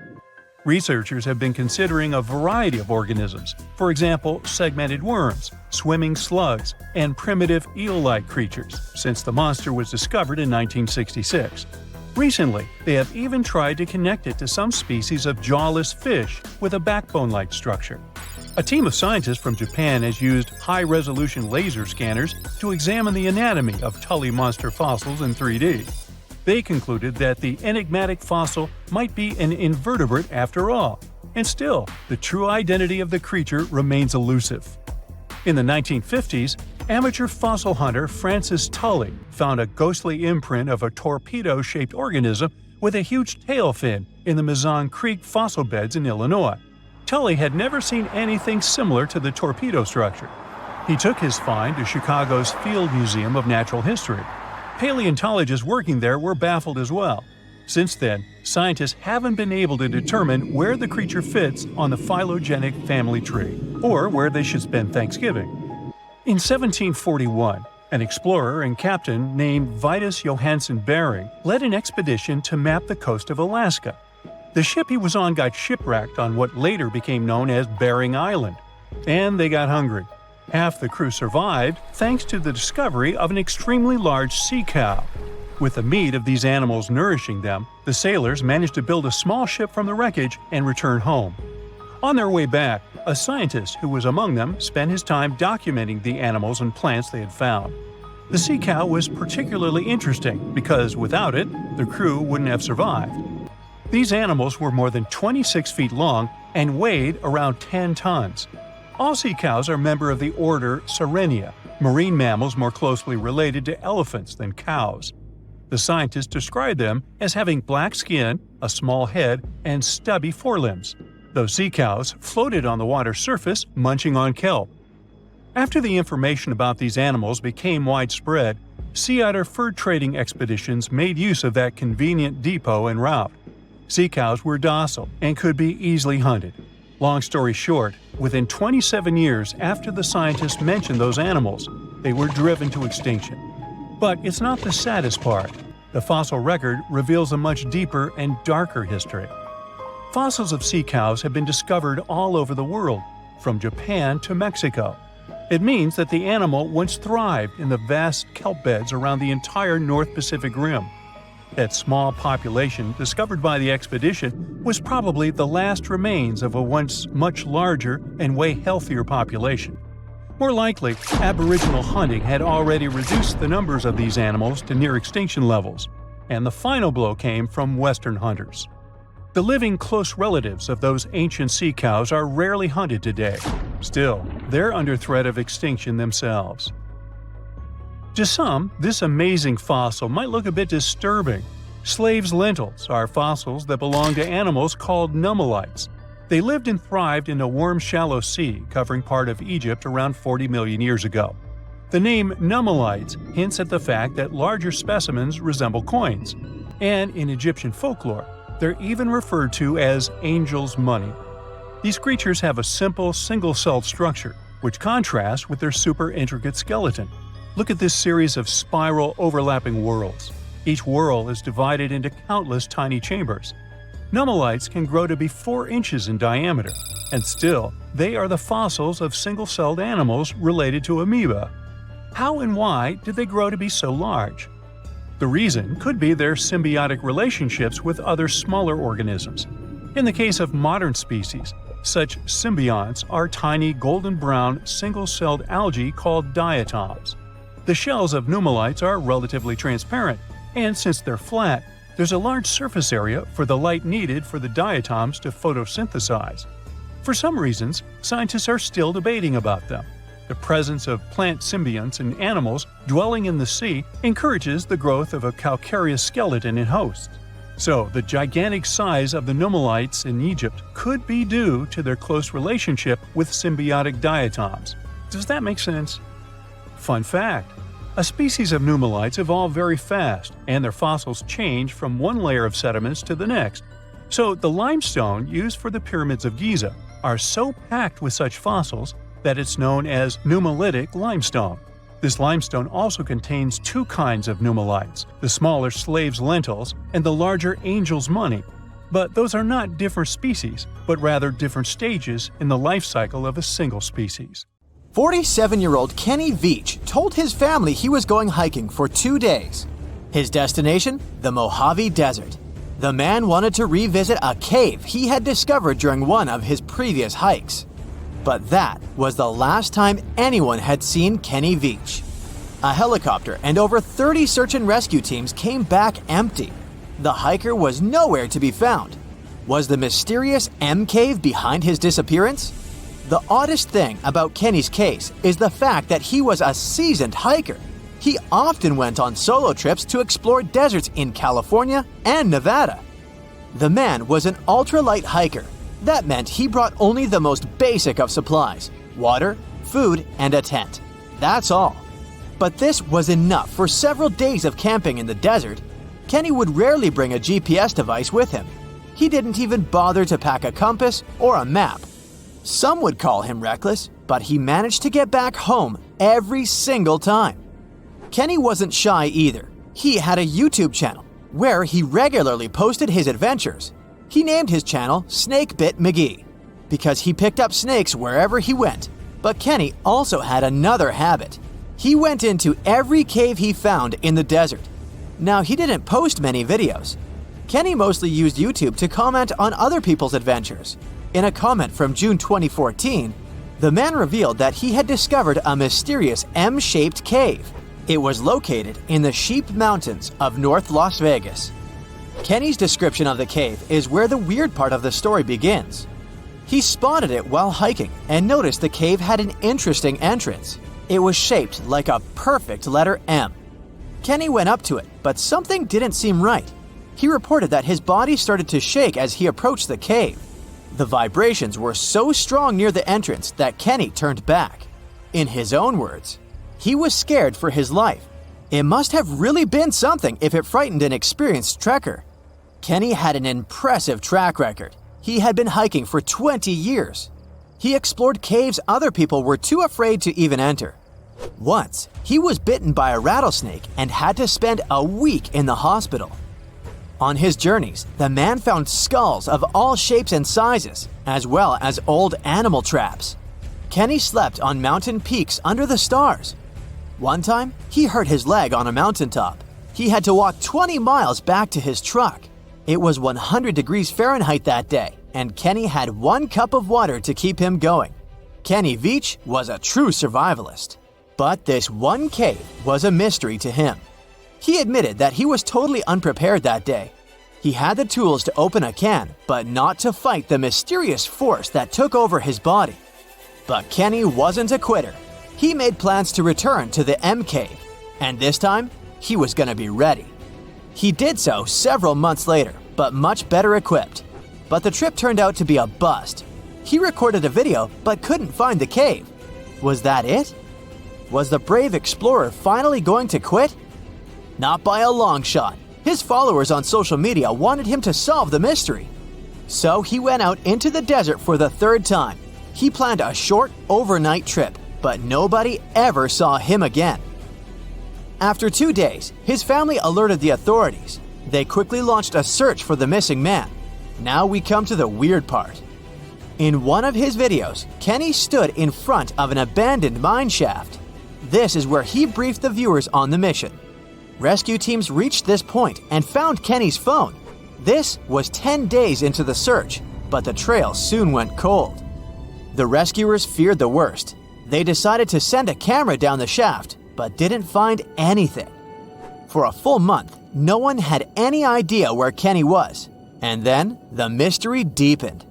Researchers have been considering a variety of organisms, for example, segmented worms, swimming slugs, and primitive eel-like creatures, since the monster was discovered in 1966. Recently, they have even tried to connect it to some species of jawless fish with a backbone-like structure. A team of scientists from Japan has used high-resolution laser scanners to examine the anatomy of Tully monster fossils in 3D. They concluded that the enigmatic fossil might be an invertebrate after all, and still, the true identity of the creature remains elusive. In the 1950s, amateur fossil hunter Francis Tully found a ghostly imprint of a torpedo-shaped organism with a huge tail fin in the Mazon Creek fossil beds in Illinois. Tully had never seen anything similar to the torpedo structure. He took his find to Chicago's Field Museum of Natural History. Paleontologists working there were baffled as well. Since then, scientists haven't been able to determine where the creature fits on the phylogenetic family tree, or where they should spend Thanksgiving. In 1741, an explorer and captain named Vitus Johansen Bering led an expedition to map the coast of Alaska. The ship he was on got shipwrecked on what later became known as Bering Island, and they got hungry. Half the crew survived thanks to the discovery of an extremely large sea cow. With the meat of these animals nourishing them, the sailors managed to build a small ship from the wreckage and return home. On their way back, a scientist who was among them spent his time documenting the animals and plants they had found. The sea cow was particularly interesting because without it, the crew wouldn't have survived. These animals were more than 26 feet long and weighed around 10 tons. All sea cows are members of the order Sirenia, marine mammals more closely related to elephants than cows. The scientists described them as having black skin, a small head, and stubby forelimbs. Those sea cows floated on the water's surface, munching on kelp. After the information about these animals became widespread, sea otter fur trading expeditions made use of that convenient depot en route. Sea cows were docile and could be easily hunted. Long story short, within 27 years after the scientists mentioned those animals, they were driven to extinction. But it's not the saddest part. The fossil record reveals a much deeper and darker history. Fossils of sea cows have been discovered all over the world, from Japan to Mexico. It means that the animal once thrived in the vast kelp beds around the entire North Pacific Rim. That small population discovered by the expedition was probably the last remains of a once much larger and way healthier population. More likely, Aboriginal hunting had already reduced the numbers of these animals to near extinction levels, and the final blow came from Western hunters. The living close relatives of those ancient sea cows are rarely hunted today. Still, they're under threat of extinction themselves. To some, this amazing fossil might look a bit disturbing. Slaves' lentils are fossils that belong to animals called Nummulites. They lived and thrived in a warm, shallow sea covering part of Egypt around 40 million years ago. The name Nummulites hints at the fact that larger specimens resemble coins, and in Egyptian folklore, they're even referred to as angel's money. These creatures have a simple, single-celled structure, which contrasts with their super intricate skeleton. Look at this series of spiral overlapping whorls. Each whorl is divided into countless tiny chambers. Nummulites can grow to be 4 inches in diameter, and still, they are the fossils of single-celled animals related to amoeba. How and why did they grow to be so large? The reason could be their symbiotic relationships with other smaller organisms. In the case of modern species, such symbionts are tiny golden-brown single-celled algae called diatoms. The shells of Nummulites are relatively transparent, and since they're flat, there's a large surface area for the light needed for the diatoms to photosynthesize. For some reasons, scientists are still debating about them. The presence of plant symbionts and animals dwelling in the sea encourages the growth of a calcareous skeleton in hosts. So, the gigantic size of the Nummulites in Egypt could be due to their close relationship with symbiotic diatoms. Does that make sense? Fun fact: a species of Nummulites evolve very fast, and their fossils change from one layer of sediments to the next. So the limestone used for the pyramids of Giza are so packed with such fossils that it's known as Nummulite limestone. This limestone also contains 2 kinds of Nummulites, the smaller slaves' lentils and the larger angel's money. But those are not different species, but rather different stages in the life cycle of a single species. 47-year-old Kenny Veach told his family he was going hiking for 2 days. His destination? The Mojave Desert. The man wanted to revisit a cave he had discovered during one of his previous hikes. But that was the last time anyone had seen Kenny Veach. A helicopter and over 30 search and rescue teams came back empty. The hiker was nowhere to be found. Was the mysterious M Cave behind his disappearance? The oddest thing about Kenny's case is the fact that he was a seasoned hiker. He often went on solo trips to explore deserts in California and Nevada. The man was an ultralight hiker. That meant he brought only the most basic of supplies: water, food, and a tent. That's all. But this was enough for several days of camping in the desert. Kenny would rarely bring a GPS device with him. He didn't even bother to pack a compass or a map. Some would call him reckless, but he managed to get back home every single time. Kenny wasn't shy either. He had a YouTube channel where he regularly posted his adventures. He named his channel Snakebit McGee because he picked up snakes wherever he went. But Kenny also had another habit. He went into every cave he found in the desert. Now, he didn't post many videos. Kenny mostly used YouTube to comment on other people's adventures. In a comment from June 2014, the man revealed that he had discovered a mysterious M-shaped cave. It was located in the Sheep Mountains of North Las Vegas. Kenny's description of the cave is where the weird part of the story begins. He spotted it while hiking and noticed the cave had an interesting entrance. It was shaped like a perfect letter M. Kenny went up to it, but something didn't seem right. He reported that his body started to shake as he approached the cave. The vibrations were so strong near the entrance that Kenny turned back. In his own words, he was scared for his life. It must have really been something if it frightened an experienced trekker. Kenny had an impressive track record. He had been hiking for 20 years. He explored caves other people were too afraid to even enter. Once, he was bitten by a rattlesnake and had to spend a week in the hospital. On his journeys, the man found skulls of all shapes and sizes, as well as old animal traps. Kenny slept on mountain peaks under the stars. One time, he hurt his leg on a mountaintop. He had to walk 20 miles back to his truck. It was 100 degrees Fahrenheit that day, and Kenny had 1 cup of water to keep him going. Kenny Veach was a true survivalist. But this one cave was a mystery to him. He admitted that he was totally unprepared that day. He had the tools to open a can, but not to fight the mysterious force that took over his body. But Kenny wasn't a quitter. He made plans to return to the M Cave, and this time, he was going to be ready. He did so several months later, but much better equipped. But the trip turned out to be a bust. He recorded a video, but couldn't find the cave. Was that it? Was the brave explorer finally going to quit? Not by a long shot. His followers on social media wanted him to solve the mystery. So he went out into the desert for the 3rd time. He planned a short, overnight trip, but nobody ever saw him again. After 2 days, his family alerted the authorities. They quickly launched a search for the missing man. Now we come to the weird part. In one of his videos, Kenny stood in front of an abandoned mine shaft. This is where he briefed the viewers on the mission. Rescue teams reached this point and found Kenny's phone. This was 10 days into the search, but the trail soon went cold. The rescuers feared the worst. They decided to send a camera down the shaft, but didn't find anything. For a full month, no one had any idea where Kenny was. And then, the mystery deepened.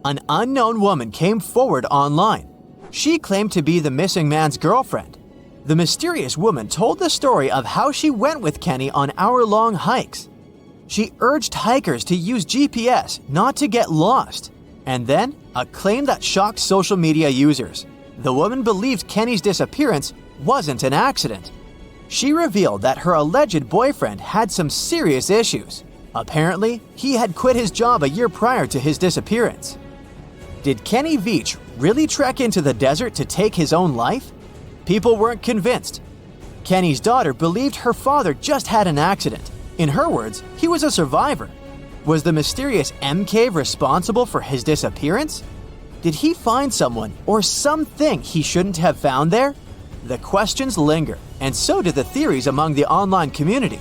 An unknown woman came forward online. She claimed to be the missing man's girlfriend. The mysterious woman told the story of how she went with Kenny on hour-long hikes. She urged hikers to use GPS not to get lost. And then, a claim that shocked social media users. The woman believed Kenny's disappearance wasn't an accident. She revealed that her alleged boyfriend had some serious issues. Apparently, he had quit his job a year prior to his disappearance. Did Kenny Veach really trek into the desert to take his own life? People weren't convinced. Kenny's daughter believed her father just had an accident. In her words, he was a survivor. Was the mysterious M Cave responsible for his disappearance? Did he find someone or something he shouldn't have found there? The questions linger, and so did the theories among the online community.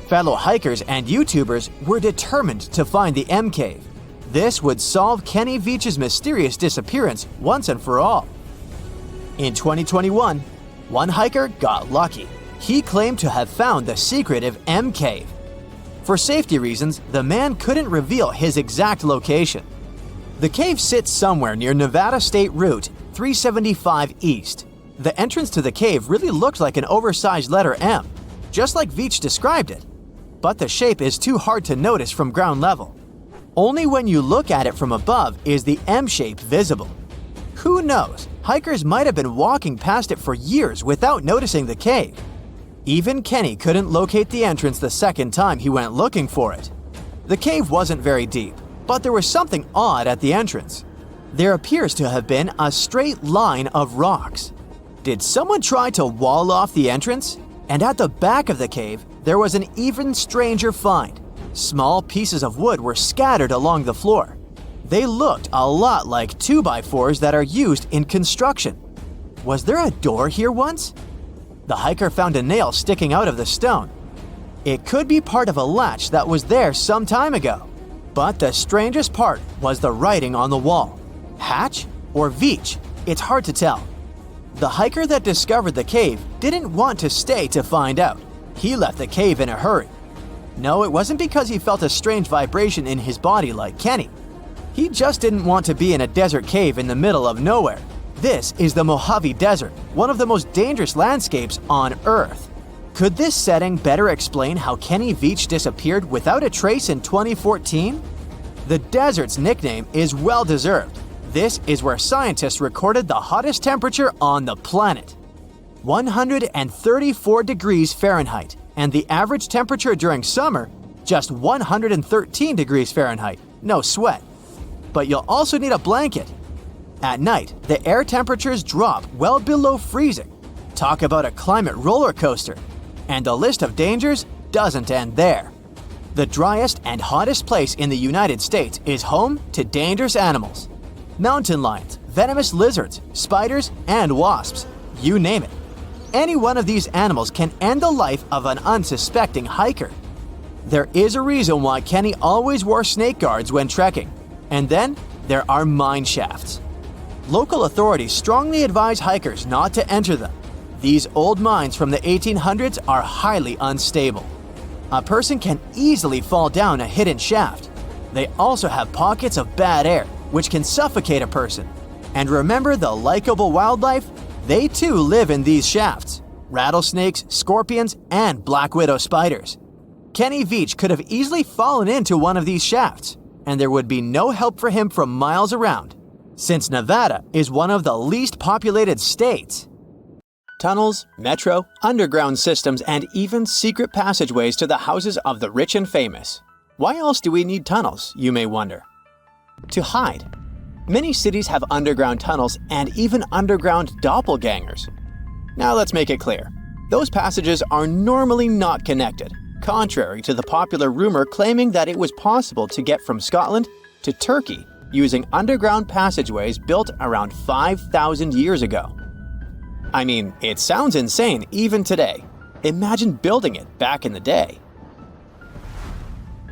Fellow hikers and YouTubers were determined to find the M Cave. This would solve Kenny Veach's mysterious disappearance once and for all. In 2021, one hiker got lucky. He claimed to have found the secretive M Cave. For safety reasons, the man couldn't reveal his exact location. The cave sits somewhere near Nevada State Route 375 East. The entrance to the cave really looked like an oversized letter M, just like Veach described it. But the shape is too hard to notice from ground level. Only when you look at it from above is the M shape visible. Who knows? Hikers might have been walking past it for years without noticing the cave. Even Kenny couldn't locate the entrance the second time he went looking for it. The cave wasn't very deep, but there was something odd at the entrance. There appears to have been a straight line of rocks. Did someone try to wall off the entrance? And at the back of the cave, there was an even stranger find. Small pieces of wood were scattered along the floor. They looked a lot like 2x4s that are used in construction. Was there a door here once? The hiker found a nail sticking out of the stone. It could be part of a latch that was there some time ago. But the strangest part was the writing on the wall. Hatch or Veach? It's hard to tell. The hiker that discovered the cave didn't want to stay to find out. He left the cave in a hurry. No, it wasn't because he felt a strange vibration in his body like Kenny. He just didn't want to be in a desert cave in the middle of nowhere. This is the Mojave Desert, one of the most dangerous landscapes on Earth. Could this setting better explain how Kenny Veach disappeared without a trace in 2014? The desert's nickname is well-deserved. This is where scientists recorded the hottest temperature on the planet. 134 degrees Fahrenheit, and the average temperature during summer, just 113 degrees Fahrenheit. No sweat. But you'll also need a blanket. At night, the air temperatures drop well below freezing. Talk about a climate roller coaster. And the list of dangers doesn't end there. The driest and hottest place in the United States is home to dangerous animals. Mountain lions, venomous lizards, spiders, and wasps. You name it. Any one of these animals can end the life of an unsuspecting hiker. There is a reason why Kenny always wore snake guards when trekking. And then there are mine shafts. Local authorities strongly advise hikers not to enter them. These old mines from the 1800s are highly unstable. A person can easily fall down a hidden shaft. They also have pockets of bad air, which can suffocate a person. And remember the likable wildlife? They too live in these shafts. Rattlesnakes, scorpions, and black widow spiders. Kenny Veach could have easily fallen into one of these shafts, and there would be no help for him from miles around, since Nevada is one of the least populated states. Tunnels, metro, underground systems, and even secret passageways to the houses of the rich and famous. Why else do we need tunnels, you may wonder? To hide. Many cities have underground tunnels and even underground doppelgangers. Now let's make it clear. Those passages are normally not connected, contrary to the popular rumor claiming that it was possible to get from Scotland to Turkey using underground passageways built around 5,000 years ago. I mean, it sounds insane even today. Imagine building it back in the day.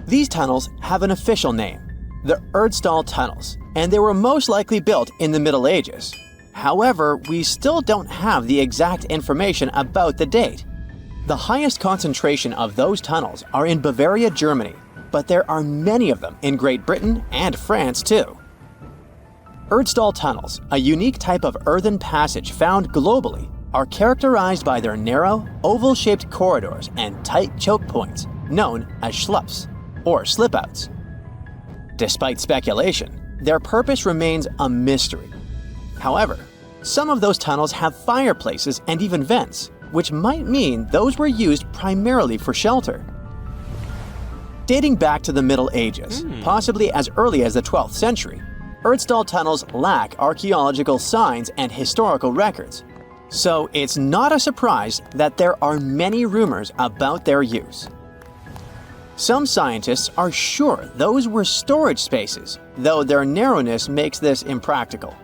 These tunnels have an official name, the Erdstall tunnels, and they were most likely built in the Middle Ages. However, we still don't have the exact information about the date. The highest concentration of those tunnels are in Bavaria, Germany, but there are many of them in Great Britain and France too. Erdstall tunnels, a unique type of earthen passage found globally, are characterized by their narrow, oval-shaped corridors and tight choke points, known as schlups, or slip-outs. Despite speculation, their purpose remains a mystery. However, some of those tunnels have fireplaces and even vents, which might mean those were used primarily for shelter. Dating back to the Middle Ages, possibly as early as the 12th century, Erdstall tunnels lack archaeological signs and historical records, so it's not a surprise that there are many rumors about their use. Some scientists are sure those were storage spaces, though their narrowness makes this impractical.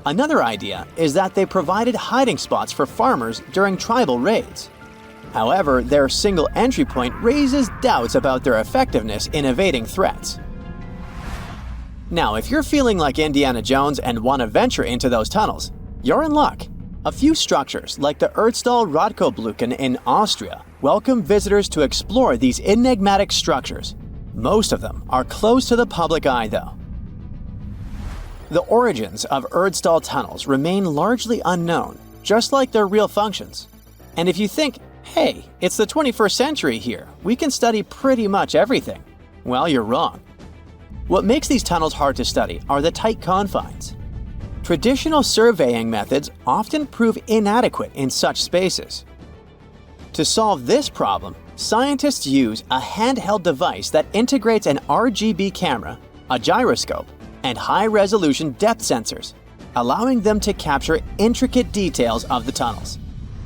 Another idea is that they provided hiding spots for farmers during tribal raids. However, their single entry point raises doubts about their effectiveness in evading threats. Now, if you're feeling like Indiana Jones and want to venture into those tunnels, you're in luck. A few structures, like the Erdstall Radkobluken in Austria, welcome visitors to explore these enigmatic structures. Most of them are closed to the public eye, though. The origins of Erdstall tunnels remain largely unknown, just like their real functions. And if you think, hey, it's the 21st century here, we can study pretty much everything, well, you're wrong. What makes these tunnels hard to study are the tight confines. Traditional surveying methods often prove inadequate in such spaces. To solve this problem, scientists use a handheld device that integrates an RGB camera, a gyroscope, and high-resolution depth sensors, allowing them to capture intricate details of the tunnels.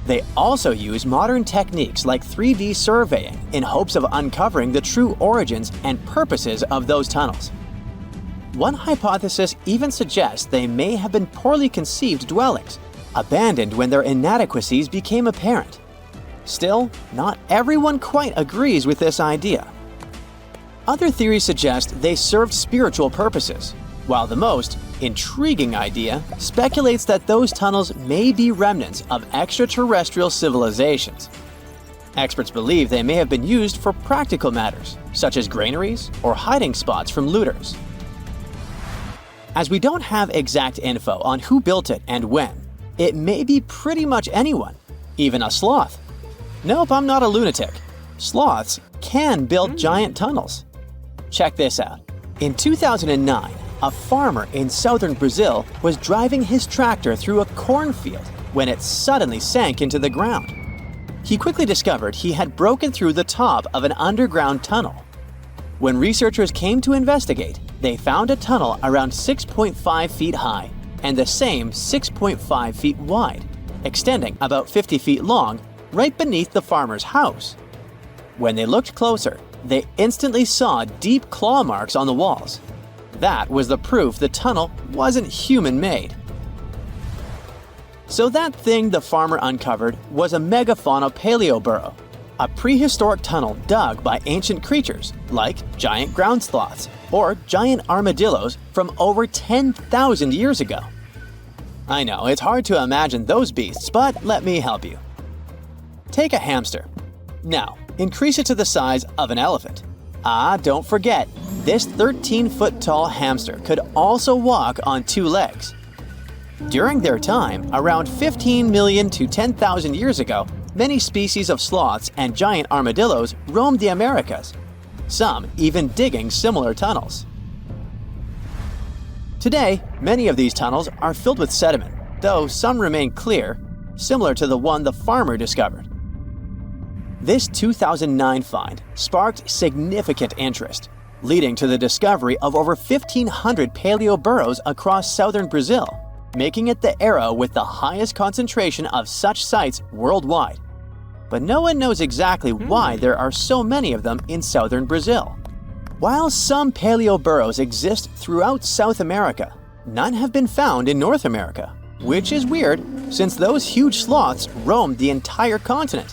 They also use modern techniques like 3D surveying in hopes of uncovering the true origins and purposes of those tunnels. One hypothesis even suggests they may have been poorly conceived dwellings, abandoned when their inadequacies became apparent. Still, not everyone quite agrees with this idea. Other theories suggest they served spiritual purposes, while the most intriguing idea speculates that those tunnels may be remnants of extraterrestrial civilizations. Experts believe they may have been used for practical matters, such as granaries or hiding spots from looters. As we don't have exact info on who built it and when, it may be pretty much anyone, even a sloth. Nope, I'm not a lunatic. Sloths can build giant tunnels. Check this out. In 2009, a farmer in southern Brazil was driving his tractor through a cornfield when it suddenly sank into the ground. He quickly discovered he had broken through the top of an underground tunnel. When researchers came to investigate, they found a tunnel around 6.5 feet high and the same 6.5 feet wide. extending about 50 feet long, right beneath the farmer's house. When they looked closer, they instantly saw deep claw marks on the walls. That was the proof the tunnel wasn't human-made. So that thing the farmer uncovered was a megafauna paleoburrow, a prehistoric tunnel dug by ancient creatures like giant ground sloths or giant armadillos from over 10,000 years ago. I know, it's hard to imagine those beasts, but let me help you. Take a hamster. Now, increase it to the size of an elephant. Don't forget, this 13-foot-tall hamster could also walk on 2 legs. During their time, around 15 million to 10,000 years ago, many species of sloths and giant armadillos roamed the Americas, some even digging similar tunnels. Today, many of these tunnels are filled with sediment, though some remain clear, similar to the one the farmer discovered. This 2009 find sparked significant interest, leading to the discovery of over 1,500 paleoburrows across southern Brazil, making it the era with the highest concentration of such sites worldwide. But no one knows exactly why there are so many of them in southern Brazil. While some paleoburrows exist throughout South America, none have been found in North America, which is weird since those huge sloths roamed the entire continent.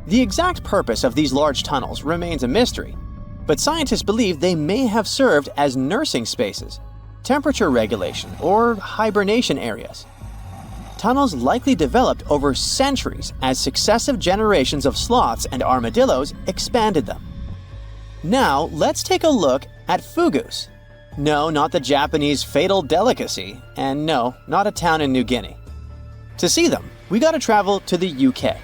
The exact purpose of these large tunnels remains a mystery, but scientists believe they may have served as nursing spaces, temperature regulation, or hibernation areas. Tunnels likely developed over centuries as successive generations of sloths and armadillos expanded them. Now, let's take a look at fugus. No, not the Japanese fatal delicacy, and no, not a town in New Guinea. To see them, we gotta travel to the UK.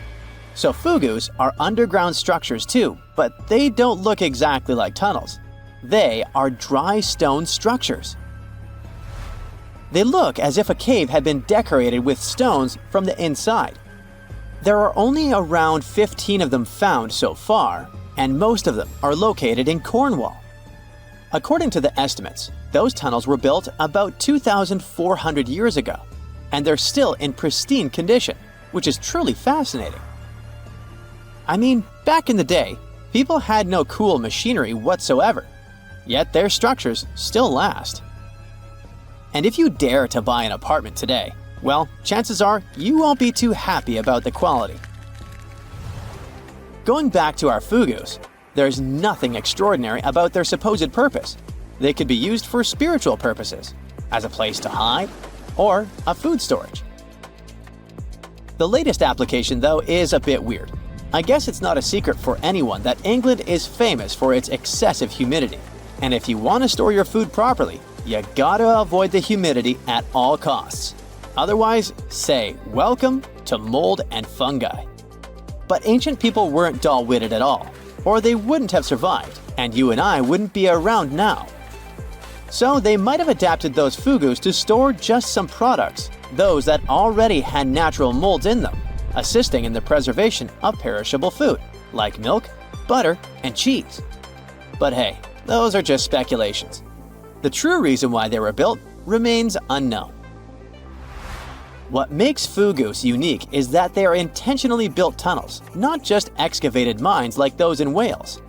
So fugus are underground structures too, but they don't look exactly like tunnels. They are dry stone structures. They look as if a cave had been decorated with stones from the inside. There are only around 15 of them found so far, and most of them are located in Cornwall. According to the estimates, those tunnels were built about 2,400 years ago, and they're still in pristine condition, which is truly fascinating. I mean, back in the day, people had no cool machinery whatsoever, yet their structures still last. And if you dare to buy an apartment today, well, chances are you won't be too happy about the quality. Going back to our fugus, there's nothing extraordinary about their supposed purpose. They could be used for spiritual purposes, as a place to hide, or a food storage. The latest application, though, is a bit weird. I guess it's not a secret for anyone that England is famous for its excessive humidity. And if you want to store your food properly, you gotta avoid the humidity at all costs. Otherwise, say welcome to mold and fungi. But ancient people weren't dull-witted at all, or they wouldn't have survived, and you and I wouldn't be around now. So they might have adapted those fugus to store just some products, those that already had natural molds in them, assisting in the preservation of perishable food, like milk, butter, and cheese. But hey, those are just speculations. The true reason why they were built remains unknown. What makes fugus unique is that they are intentionally built tunnels, not just excavated mines like those in Wales.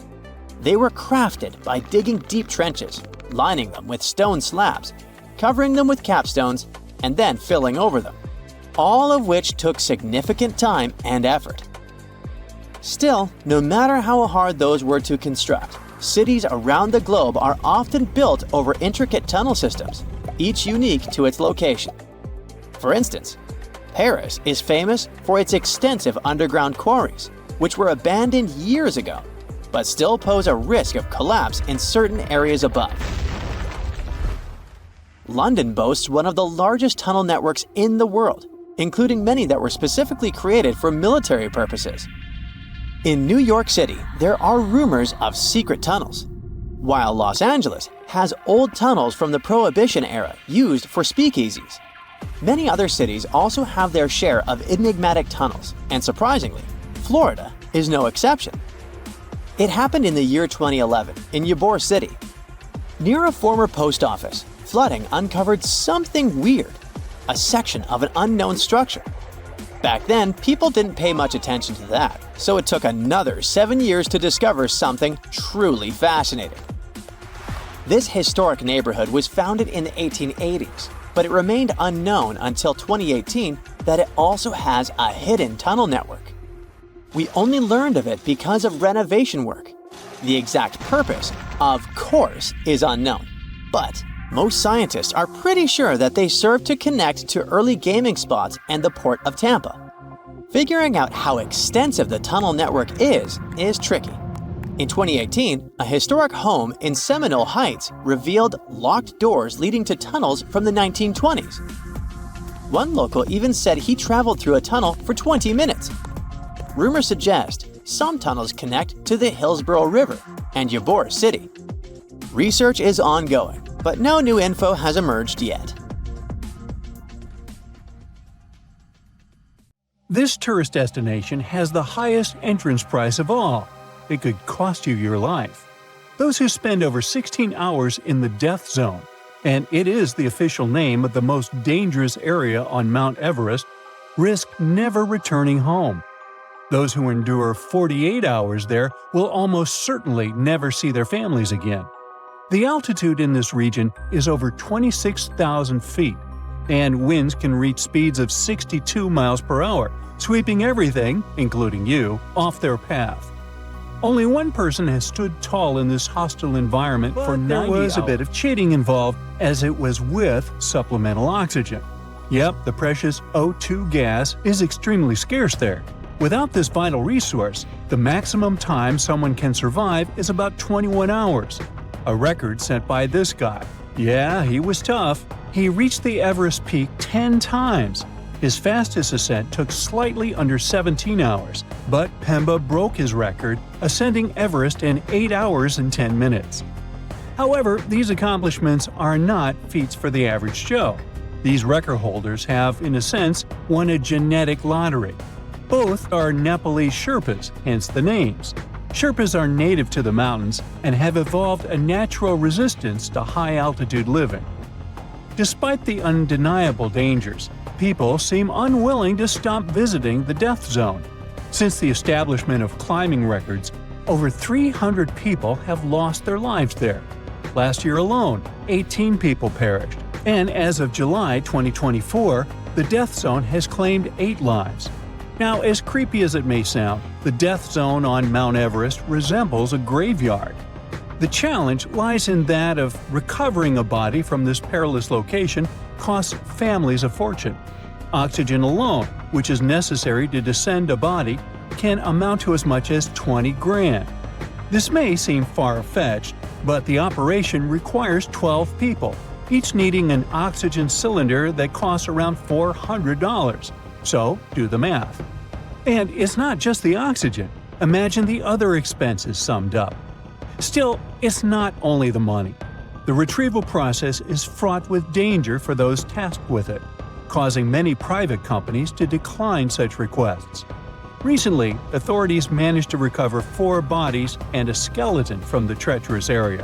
They were crafted by digging deep trenches, lining them with stone slabs, covering them with capstones, and then filling over them, all of which took significant time and effort. Still, no matter how hard those were to construct, cities around the globe are often built over intricate tunnel systems, each unique to its location. For instance, Paris is famous for its extensive underground quarries, which were abandoned years ago, but still pose a risk of collapse in certain areas above. London boasts one of the largest tunnel networks in the world, including many that were specifically created for military purposes. In New York City, there are rumors of secret tunnels, while Los Angeles has old tunnels from the Prohibition era used for speakeasies. Many other cities also have their share of enigmatic tunnels, and surprisingly, Florida is no exception. It happened in the year 2011 in Ybor City. Near a former post office, flooding uncovered something weird. a section of an unknown structure. Back then, people didn't pay much attention to that, so it took another 7 years to discover something truly fascinating. This historic neighborhood was founded in the 1880s, but it remained unknown until 2018 that it also has a hidden tunnel network. We only learned of it because of renovation work. The exact purpose, of course, is unknown, but most scientists are pretty sure that they serve to connect to early gaming spots and the port of Tampa. Figuring out how extensive the tunnel network is tricky. In 2018, a historic home in Seminole Heights revealed locked doors leading to tunnels from the 1920s. One local even said he traveled through a tunnel for 20 minutes. Rumors suggest some tunnels connect to the Hillsborough River and Ybor City. Research is ongoing, but no new info has emerged yet. This tourist destination has the highest entrance price of all. It could cost you your life. Those who spend over 16 hours in the death zone, and it is the official name of the most dangerous area on Mount Everest, risk never returning home. Those who endure 48 hours there will almost certainly never see their families again. The altitude in this region is over 26,000 feet, and winds can reach speeds of 62 miles per hour, sweeping everything, including you, off their path. Only one person has stood tall in this hostile environment for 90 hours. There was a bit of cheating involved, as it was with supplemental oxygen. Yep, the precious O2 gas is extremely scarce there. Without this vital resource, the maximum time someone can survive is about 21 hours. A record set by this guy. Yeah, he was tough. He reached the Everest peak 10 times. His fastest ascent took slightly under 17 hours, but Pemba broke his record, ascending Everest in 8 hours and 10 minutes. However, these accomplishments are not feats for the average Joe. These record holders have, in a sense, won a genetic lottery. Both are Nepalese Sherpas, hence the names. Sherpas are native to the mountains and have evolved a natural resistance to high-altitude living. Despite the undeniable dangers, people seem unwilling to stop visiting the death zone. Since the establishment of climbing records, over 300 people have lost their lives there. Last year alone, 18 people perished, and as of July 2024, the death zone has claimed 8 lives. Now, as creepy as it may sound, the death zone on Mount Everest resembles a graveyard. The challenge lies in that of recovering a body from this perilous location costs families a fortune. Oxygen alone, which is necessary to descend a body, can amount to as much as 20 grand. This may seem far-fetched, but the operation requires 12 people, each needing an oxygen cylinder that costs around $400. So, do the math. And it's not just the oxygen. Imagine the other expenses summed up. Still, it's not only the money. The retrieval process is fraught with danger for those tasked with it, causing many private companies to decline such requests. Recently, authorities managed to recover 4 bodies and a skeleton from the treacherous area.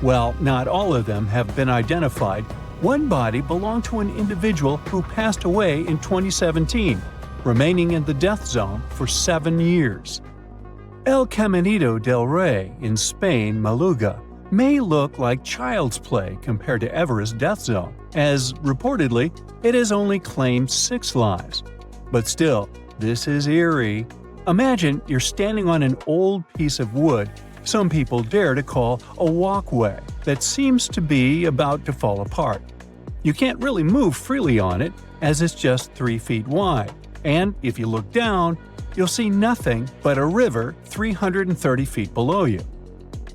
While not all of them have been identified, one body belonged to an individual who passed away in 2017, remaining in the death zone for 7 years. El Caminito del Rey in Spain, Maluga, may look like child's play compared to Everest death zone, as reportedly it has only claimed 6 lives. But still, this is eerie. Imagine you're standing on an old piece of wood some people dare to call a walkway that seems to be about to fall apart. You can't really move freely on it, as it's just 3 feet wide, and if you look down, you'll see nothing but a river 330 feet below you.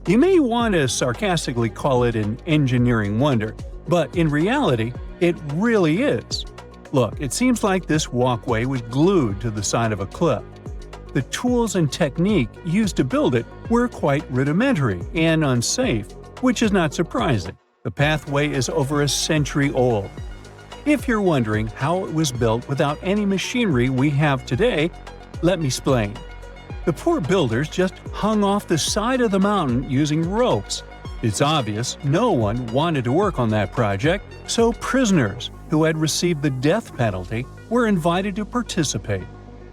You may want to sarcastically call it an engineering wonder, but in reality, it really is. Look, it seems like this walkway was glued to the side of a cliff. The tools and technique used to build it were quite rudimentary and unsafe, which is not surprising. The pathway is over a century old. If you're wondering how it was built without any machinery we have today, let me explain. The poor builders just hung off the side of the mountain using ropes. It's obvious no one wanted to work on that project, so prisoners, who had received the death penalty were invited to participate.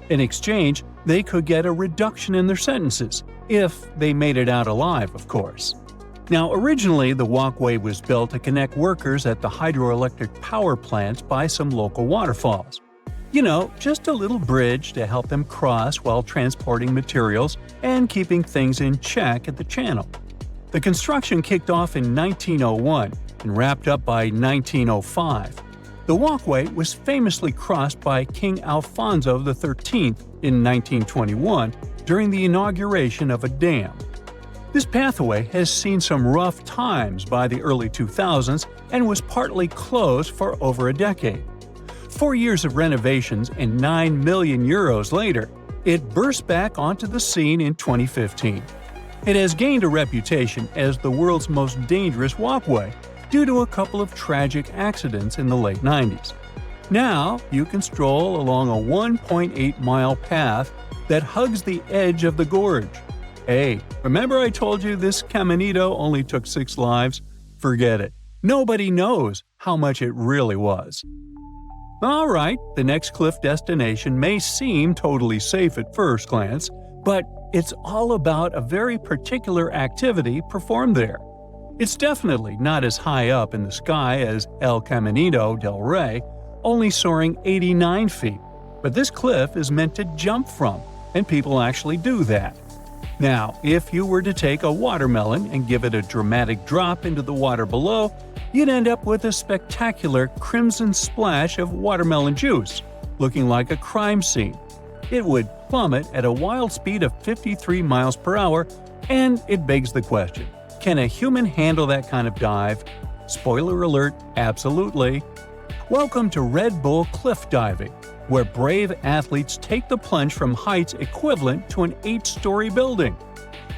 In exchange, they could get a reduction in their sentences, if they made it out alive, of course. Now, originally, the walkway was built to connect workers at the hydroelectric power plants by some local waterfalls. You know, just a little bridge to help them cross while transporting materials and keeping things in check at the channel. The construction kicked off in 1901 and wrapped up by 1905. The walkway was famously crossed by King Alfonso XIII in 1921 during the inauguration of a dam. This pathway has seen some rough times by the early 2000s and was partly closed for over a decade. 4 years of renovations and €9 million later, it burst back onto the scene in 2015. It has gained a reputation as the world's most dangerous walkway due to a couple of tragic accidents in the late 90s. Now, you can stroll along a 1.8-mile path that hugs the edge of the gorge. Hey, remember I told you this Caminito only took 6 lives? Forget it. Nobody knows how much it really was. Alright, the next cliff destination may seem totally safe at first glance, but it's all about a very particular activity performed there. It's definitely not as high up in the sky as El Caminito del Rey, only soaring 89 feet, but this cliff is meant to jump from, and people actually do that. Now, if you were to take a watermelon and give it a dramatic drop into the water below, you'd end up with a spectacular crimson splash of watermelon juice, looking like a crime scene. It would plummet at a wild speed of 53 miles per hour, and it begs the question, can a human handle that kind of dive? Spoiler alert, absolutely. Welcome to Red Bull cliff diving, where brave athletes take the plunge from heights equivalent to an 8-story building.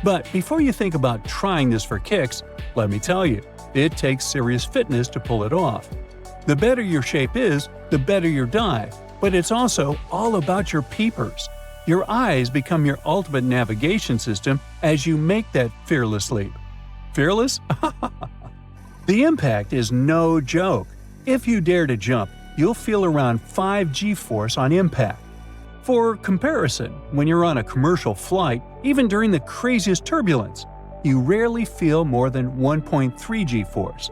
But before you think about trying this for kicks, let me tell you, it takes serious fitness to pull it off. The better your shape is, the better your dive, but it's also all about your peepers. Your eyes become your ultimate navigation system as you make that fearless leap. Fearless? The impact is no joke. If you dare to jump, you'll feel around 5 G-force on impact. For comparison, when you're on a commercial flight, even during the craziest turbulence, you rarely feel more than 1.3 G-force.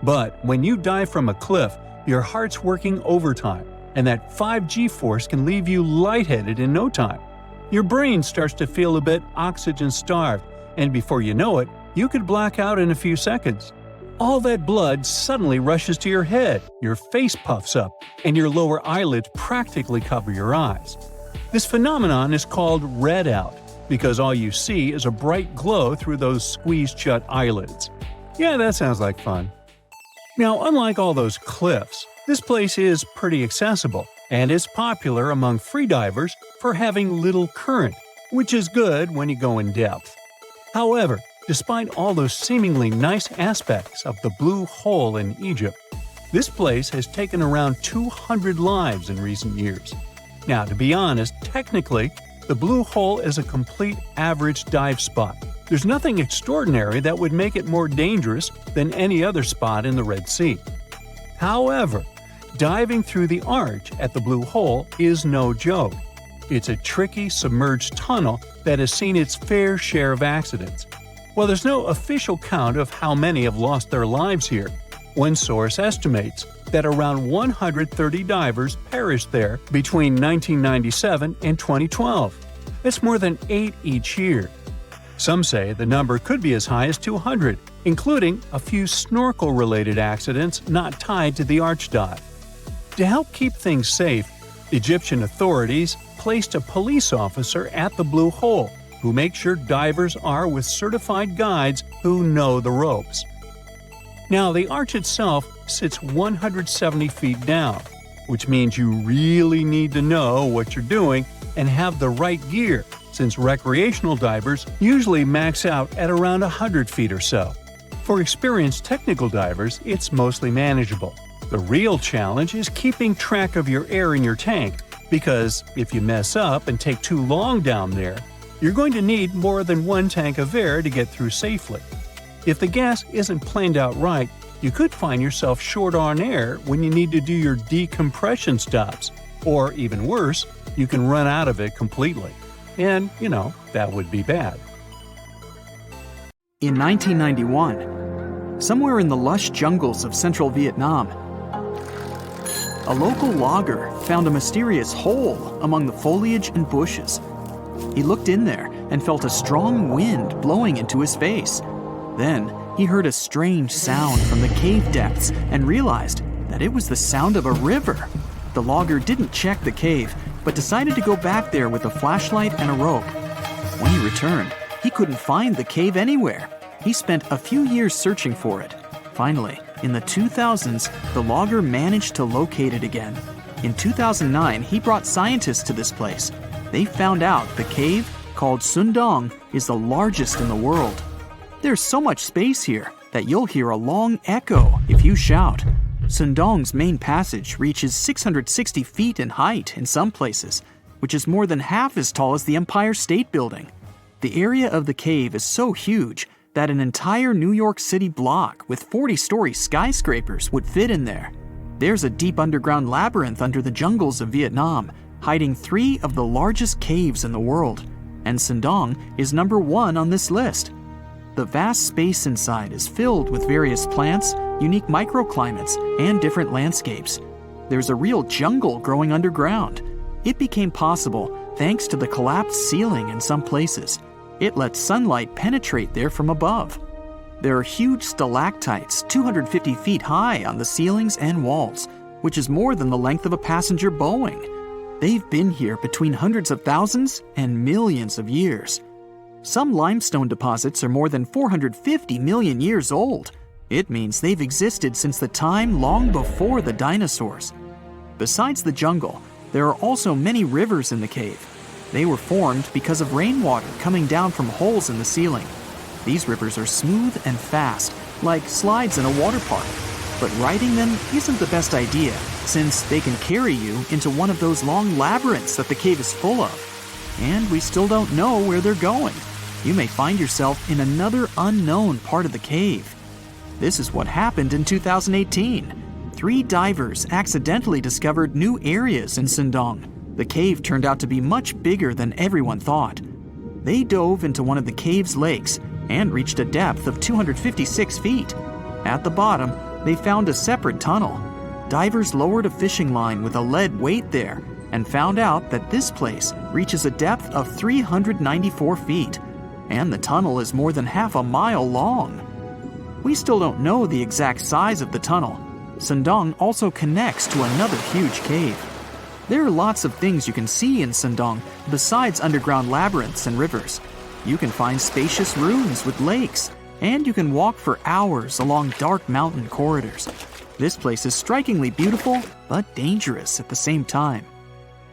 But when you dive from a cliff, your heart's working overtime, and that 5 G-force can leave you lightheaded in no time. Your brain starts to feel a bit oxygen-starved, and before you know it, you could black out in a few seconds. All that blood suddenly rushes to your head, your face puffs up, and your lower eyelids practically cover your eyes. This phenomenon is called red-out, because all you see is a bright glow through those squeezed-shut eyelids. Yeah, that sounds like fun. Now, unlike all those cliffs, this place is pretty accessible, and is popular among freedivers for having little current, which is good when you go in depth. However, despite all those seemingly nice aspects of the Blue Hole in Egypt, this place has taken around 200 lives in recent years. Now, to be honest, technically, the Blue Hole is a complete average dive spot. There's nothing extraordinary that would make it more dangerous than any other spot in the Red Sea. However, diving through the arch at the Blue Hole is no joke. It's a tricky submerged tunnel that has seen its fair share of accidents. While there's no official count of how many have lost their lives here, one source estimates that around 130 divers perished there between 1997 and 2012. That's more than 8 each year. Some say the number could be as high as 200, including a few snorkel-related accidents not tied to the arch dive. To help keep things safe, Egyptian authorities placed a police officer at the Blue Hole who make sure divers are with certified guides who know the ropes. Now, the arch itself sits 170 feet down, which means you really need to know what you're doing and have the right gear, since recreational divers usually max out at around 100 feet or so. For experienced technical divers, it's mostly manageable. The real challenge is keeping track of your air in your tank, because if you mess up and take too long down there, you're going to need more than one tank of air to get through safely. If the gas isn't planned out right, you could find yourself short on air when you need to do your decompression stops. Or even worse, you can run out of it completely. And, that would be bad. In 1991, somewhere in the lush jungles of central Vietnam, a local logger found a mysterious hole among the foliage and bushes. He looked in there and felt a strong wind blowing into his face. Then, he heard a strange sound from the cave depths and realized that it was the sound of a river. The logger didn't check the cave, but decided to go back there with a flashlight and a rope. When he returned, he couldn't find the cave anywhere. He spent a few years searching for it. Finally, in the 2000s, the logger managed to locate it again. In 2009, he brought scientists to this place. They found out the cave, called Sun Dong, is the largest in the world. There's so much space here that you'll hear a long echo if you shout. Sun Dong's main passage reaches 660 feet in height in some places, which is more than half as tall as the Empire State Building. The area of the cave is so huge that an entire New York City block with 40-story skyscrapers would fit in there. There's a deep underground labyrinth under the jungles of Vietnam, hiding 3 of the largest caves in the world, and Sun Dong is number 1 on this list. The vast space inside is filled with various plants, unique microclimates, and different landscapes. There's a real jungle growing underground. It became possible thanks to the collapsed ceiling in some places. It lets sunlight penetrate there from above. There are huge stalactites 250 feet high on the ceilings and walls, which is more than the length of a passenger Boeing. They've been here between hundreds of thousands and millions of years. Some limestone deposits are more than 450 million years old. It means they've existed since the time long before the dinosaurs. Besides the jungle, there are also many rivers in the cave. They were formed because of rainwater coming down from holes in the ceiling. These rivers are smooth and fast, like slides in a water park. But riding them isn't the best idea, since they can carry you into one of those long labyrinths that the cave is full of. And we still don't know where they're going. You may find yourself in another unknown part of the cave. This is what happened in 2018. 3 divers accidentally discovered new areas in Sun Dong. The cave turned out to be much bigger than everyone thought. They dove into one of the cave's lakes and reached a depth of 256 feet. At the bottom, they found a separate tunnel. Divers lowered a fishing line with a lead weight there and found out that this place reaches a depth of 394 feet. And the tunnel is more than half a mile long. We still don't know the exact size of the tunnel. Sun Dong also connects to another huge cave. There are lots of things you can see in Sun Dong besides underground labyrinths and rivers. You can find spacious rooms with lakes, and you can walk for hours along dark mountain corridors. This place is strikingly beautiful, but dangerous at the same time.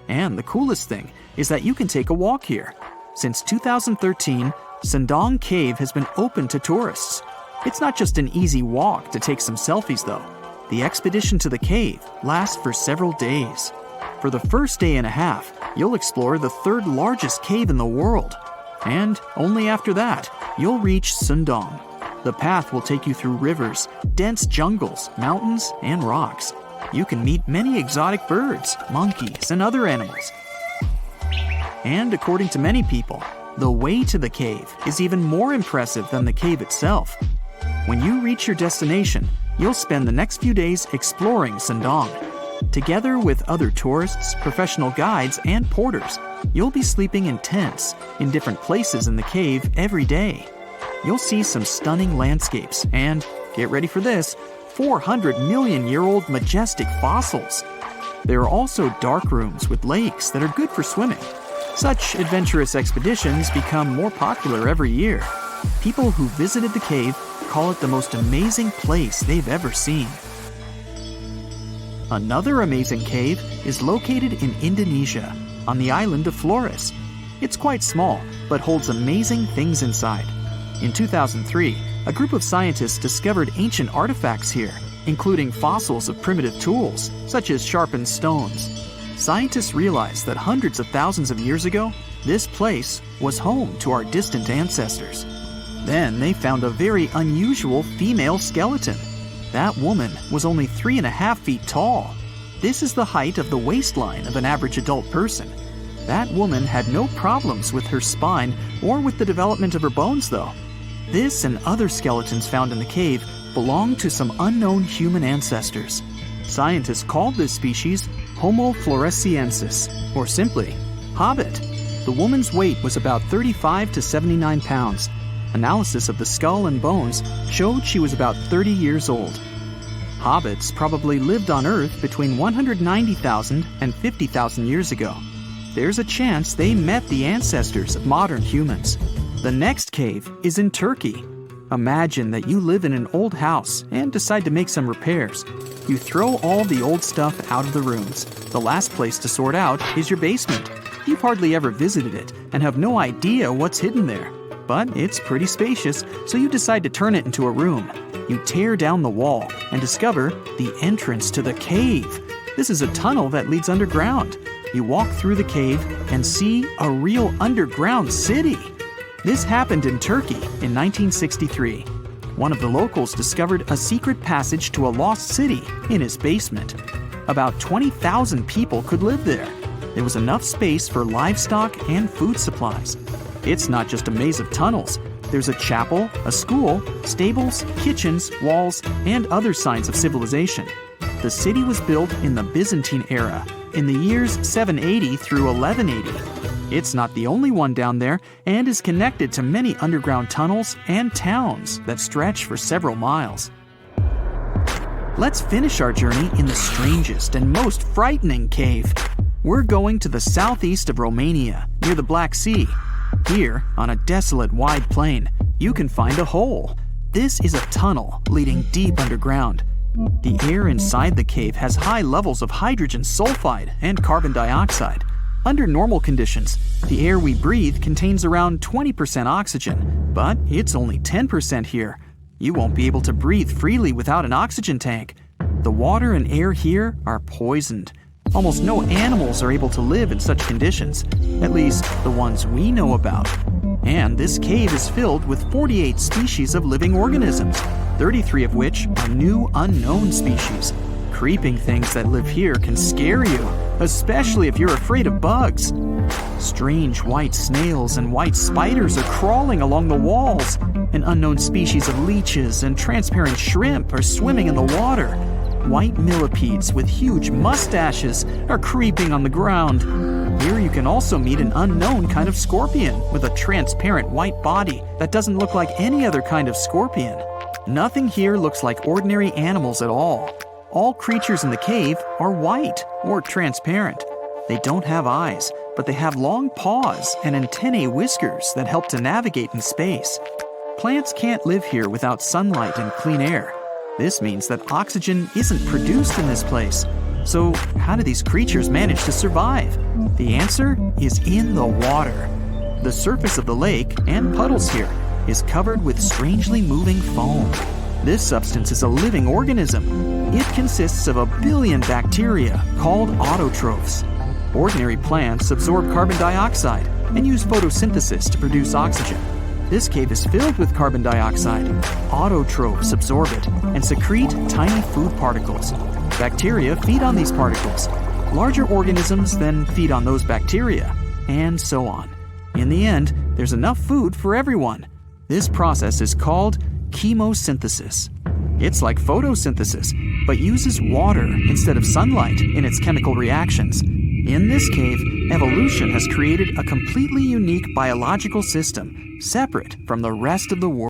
And the coolest thing is that you can take a walk here. Since 2013, Sun Dong Cave has been open to tourists. It's not just an easy walk to take some selfies, though. The expedition to the cave lasts for several days. For the first day and a half, you'll explore the 3rd largest cave in the world. And only after that, you'll reach Sun Dong. The path will take you through rivers, dense jungles, mountains, and rocks. You can meet many exotic birds, monkeys, and other animals. And according to many people, the way to the cave is even more impressive than the cave itself. When you reach your destination, you'll spend the next few days exploring Sun Dong. Together with other tourists, professional guides, and porters, you'll be sleeping in tents in different places in the cave every day. You'll see some stunning landscapes and, get ready for this, 400-million-year-old majestic fossils. There are also dark rooms with lakes that are good for swimming. Such adventurous expeditions become more popular every year. People who visited the cave call it the most amazing place they've ever seen. Another amazing cave is located in Indonesia, on the island of Flores. It's quite small, but holds amazing things inside. In 2003, a group of scientists discovered ancient artifacts here, including fossils of primitive tools, such as sharpened stones. Scientists realized that hundreds of thousands of years ago, this place was home to our distant ancestors. Then they found a very unusual female skeleton. That woman was only 3.5 feet tall. This is the height of the waistline of an average adult person. That woman had no problems with her spine or with the development of her bones, though. This and other skeletons found in the cave belong to some unknown human ancestors. Scientists called this species Homo floresiensis, or simply, Hobbit. The woman's weight was about 35 to 79 pounds. Analysis of the skull and bones showed she was about 30 years old. Hobbits probably lived on Earth between 190,000 and 50,000 years ago. There's a chance they met the ancestors of modern humans. The next cave is in Turkey. Imagine that you live in an old house and decide to make some repairs. You throw all the old stuff out of the rooms. The last place to sort out is your basement. You've hardly ever visited it and have no idea what's hidden there. But it's pretty spacious, so you decide to turn it into a room. You tear down the wall and discover the entrance to the cave. This is a tunnel that leads underground. You walk through the cave and see a real underground city. This happened in Turkey in 1963. One of the locals discovered a secret passage to a lost city in his basement. About 20,000 people could live there. There was enough space for livestock and food supplies. It's not just a maze of tunnels. There's a chapel, a school, stables, kitchens, walls, and other signs of civilization. The city was built in the Byzantine era, in the years 780 through 1180. It's not the only one down there and is connected to many underground tunnels and towns that stretch for several miles. Let's finish our journey in the strangest and most frightening cave. We're going to the southeast of Romania, near the Black Sea. Here, on a desolate wide plain, you can find a hole. This is a tunnel leading deep underground. The air inside the cave has high levels of hydrogen sulfide and carbon dioxide. Under normal conditions, the air we breathe contains around 20% oxygen, but it's only 10% here. You won't be able to breathe freely without an oxygen tank. The water and air here are poisoned. Almost no animals are able to live in such conditions, at least the ones we know about. And this cave is filled with 48 species of living organisms, 33 of which are new unknown species. Creeping things that live here can scare you, especially if you're afraid of bugs. Strange white snails and white spiders are crawling along the walls. An unknown species of leeches and transparent shrimp are swimming in the water. White millipedes with huge mustaches are creeping on the ground. Here you can also meet an unknown kind of scorpion with a transparent white body that doesn't look like any other kind of scorpion. Nothing here looks like ordinary animals at all. All creatures in the cave are white or transparent. They don't have eyes, but they have long paws and antennae whiskers that help to navigate in space. Plants can't live here without sunlight and clean air. This means that oxygen isn't produced in this place. So how do these creatures manage to survive? The answer is in the water. The surface of the lake and puddles here is covered with strangely moving foam. This substance is a living organism. It consists of 1 billion bacteria called autotrophs. Ordinary plants absorb carbon dioxide and use photosynthesis to produce oxygen. This cave is filled with carbon dioxide. Autotrophs absorb it and secrete tiny food particles. Bacteria feed on these particles. Larger organisms then feed on those bacteria, and so on. In the end, there's enough food for everyone. This process is called chemosynthesis. It's like photosynthesis, but uses water instead of sunlight in its chemical reactions. In this cave, evolution has created a completely unique biological system, separate from the rest of the world.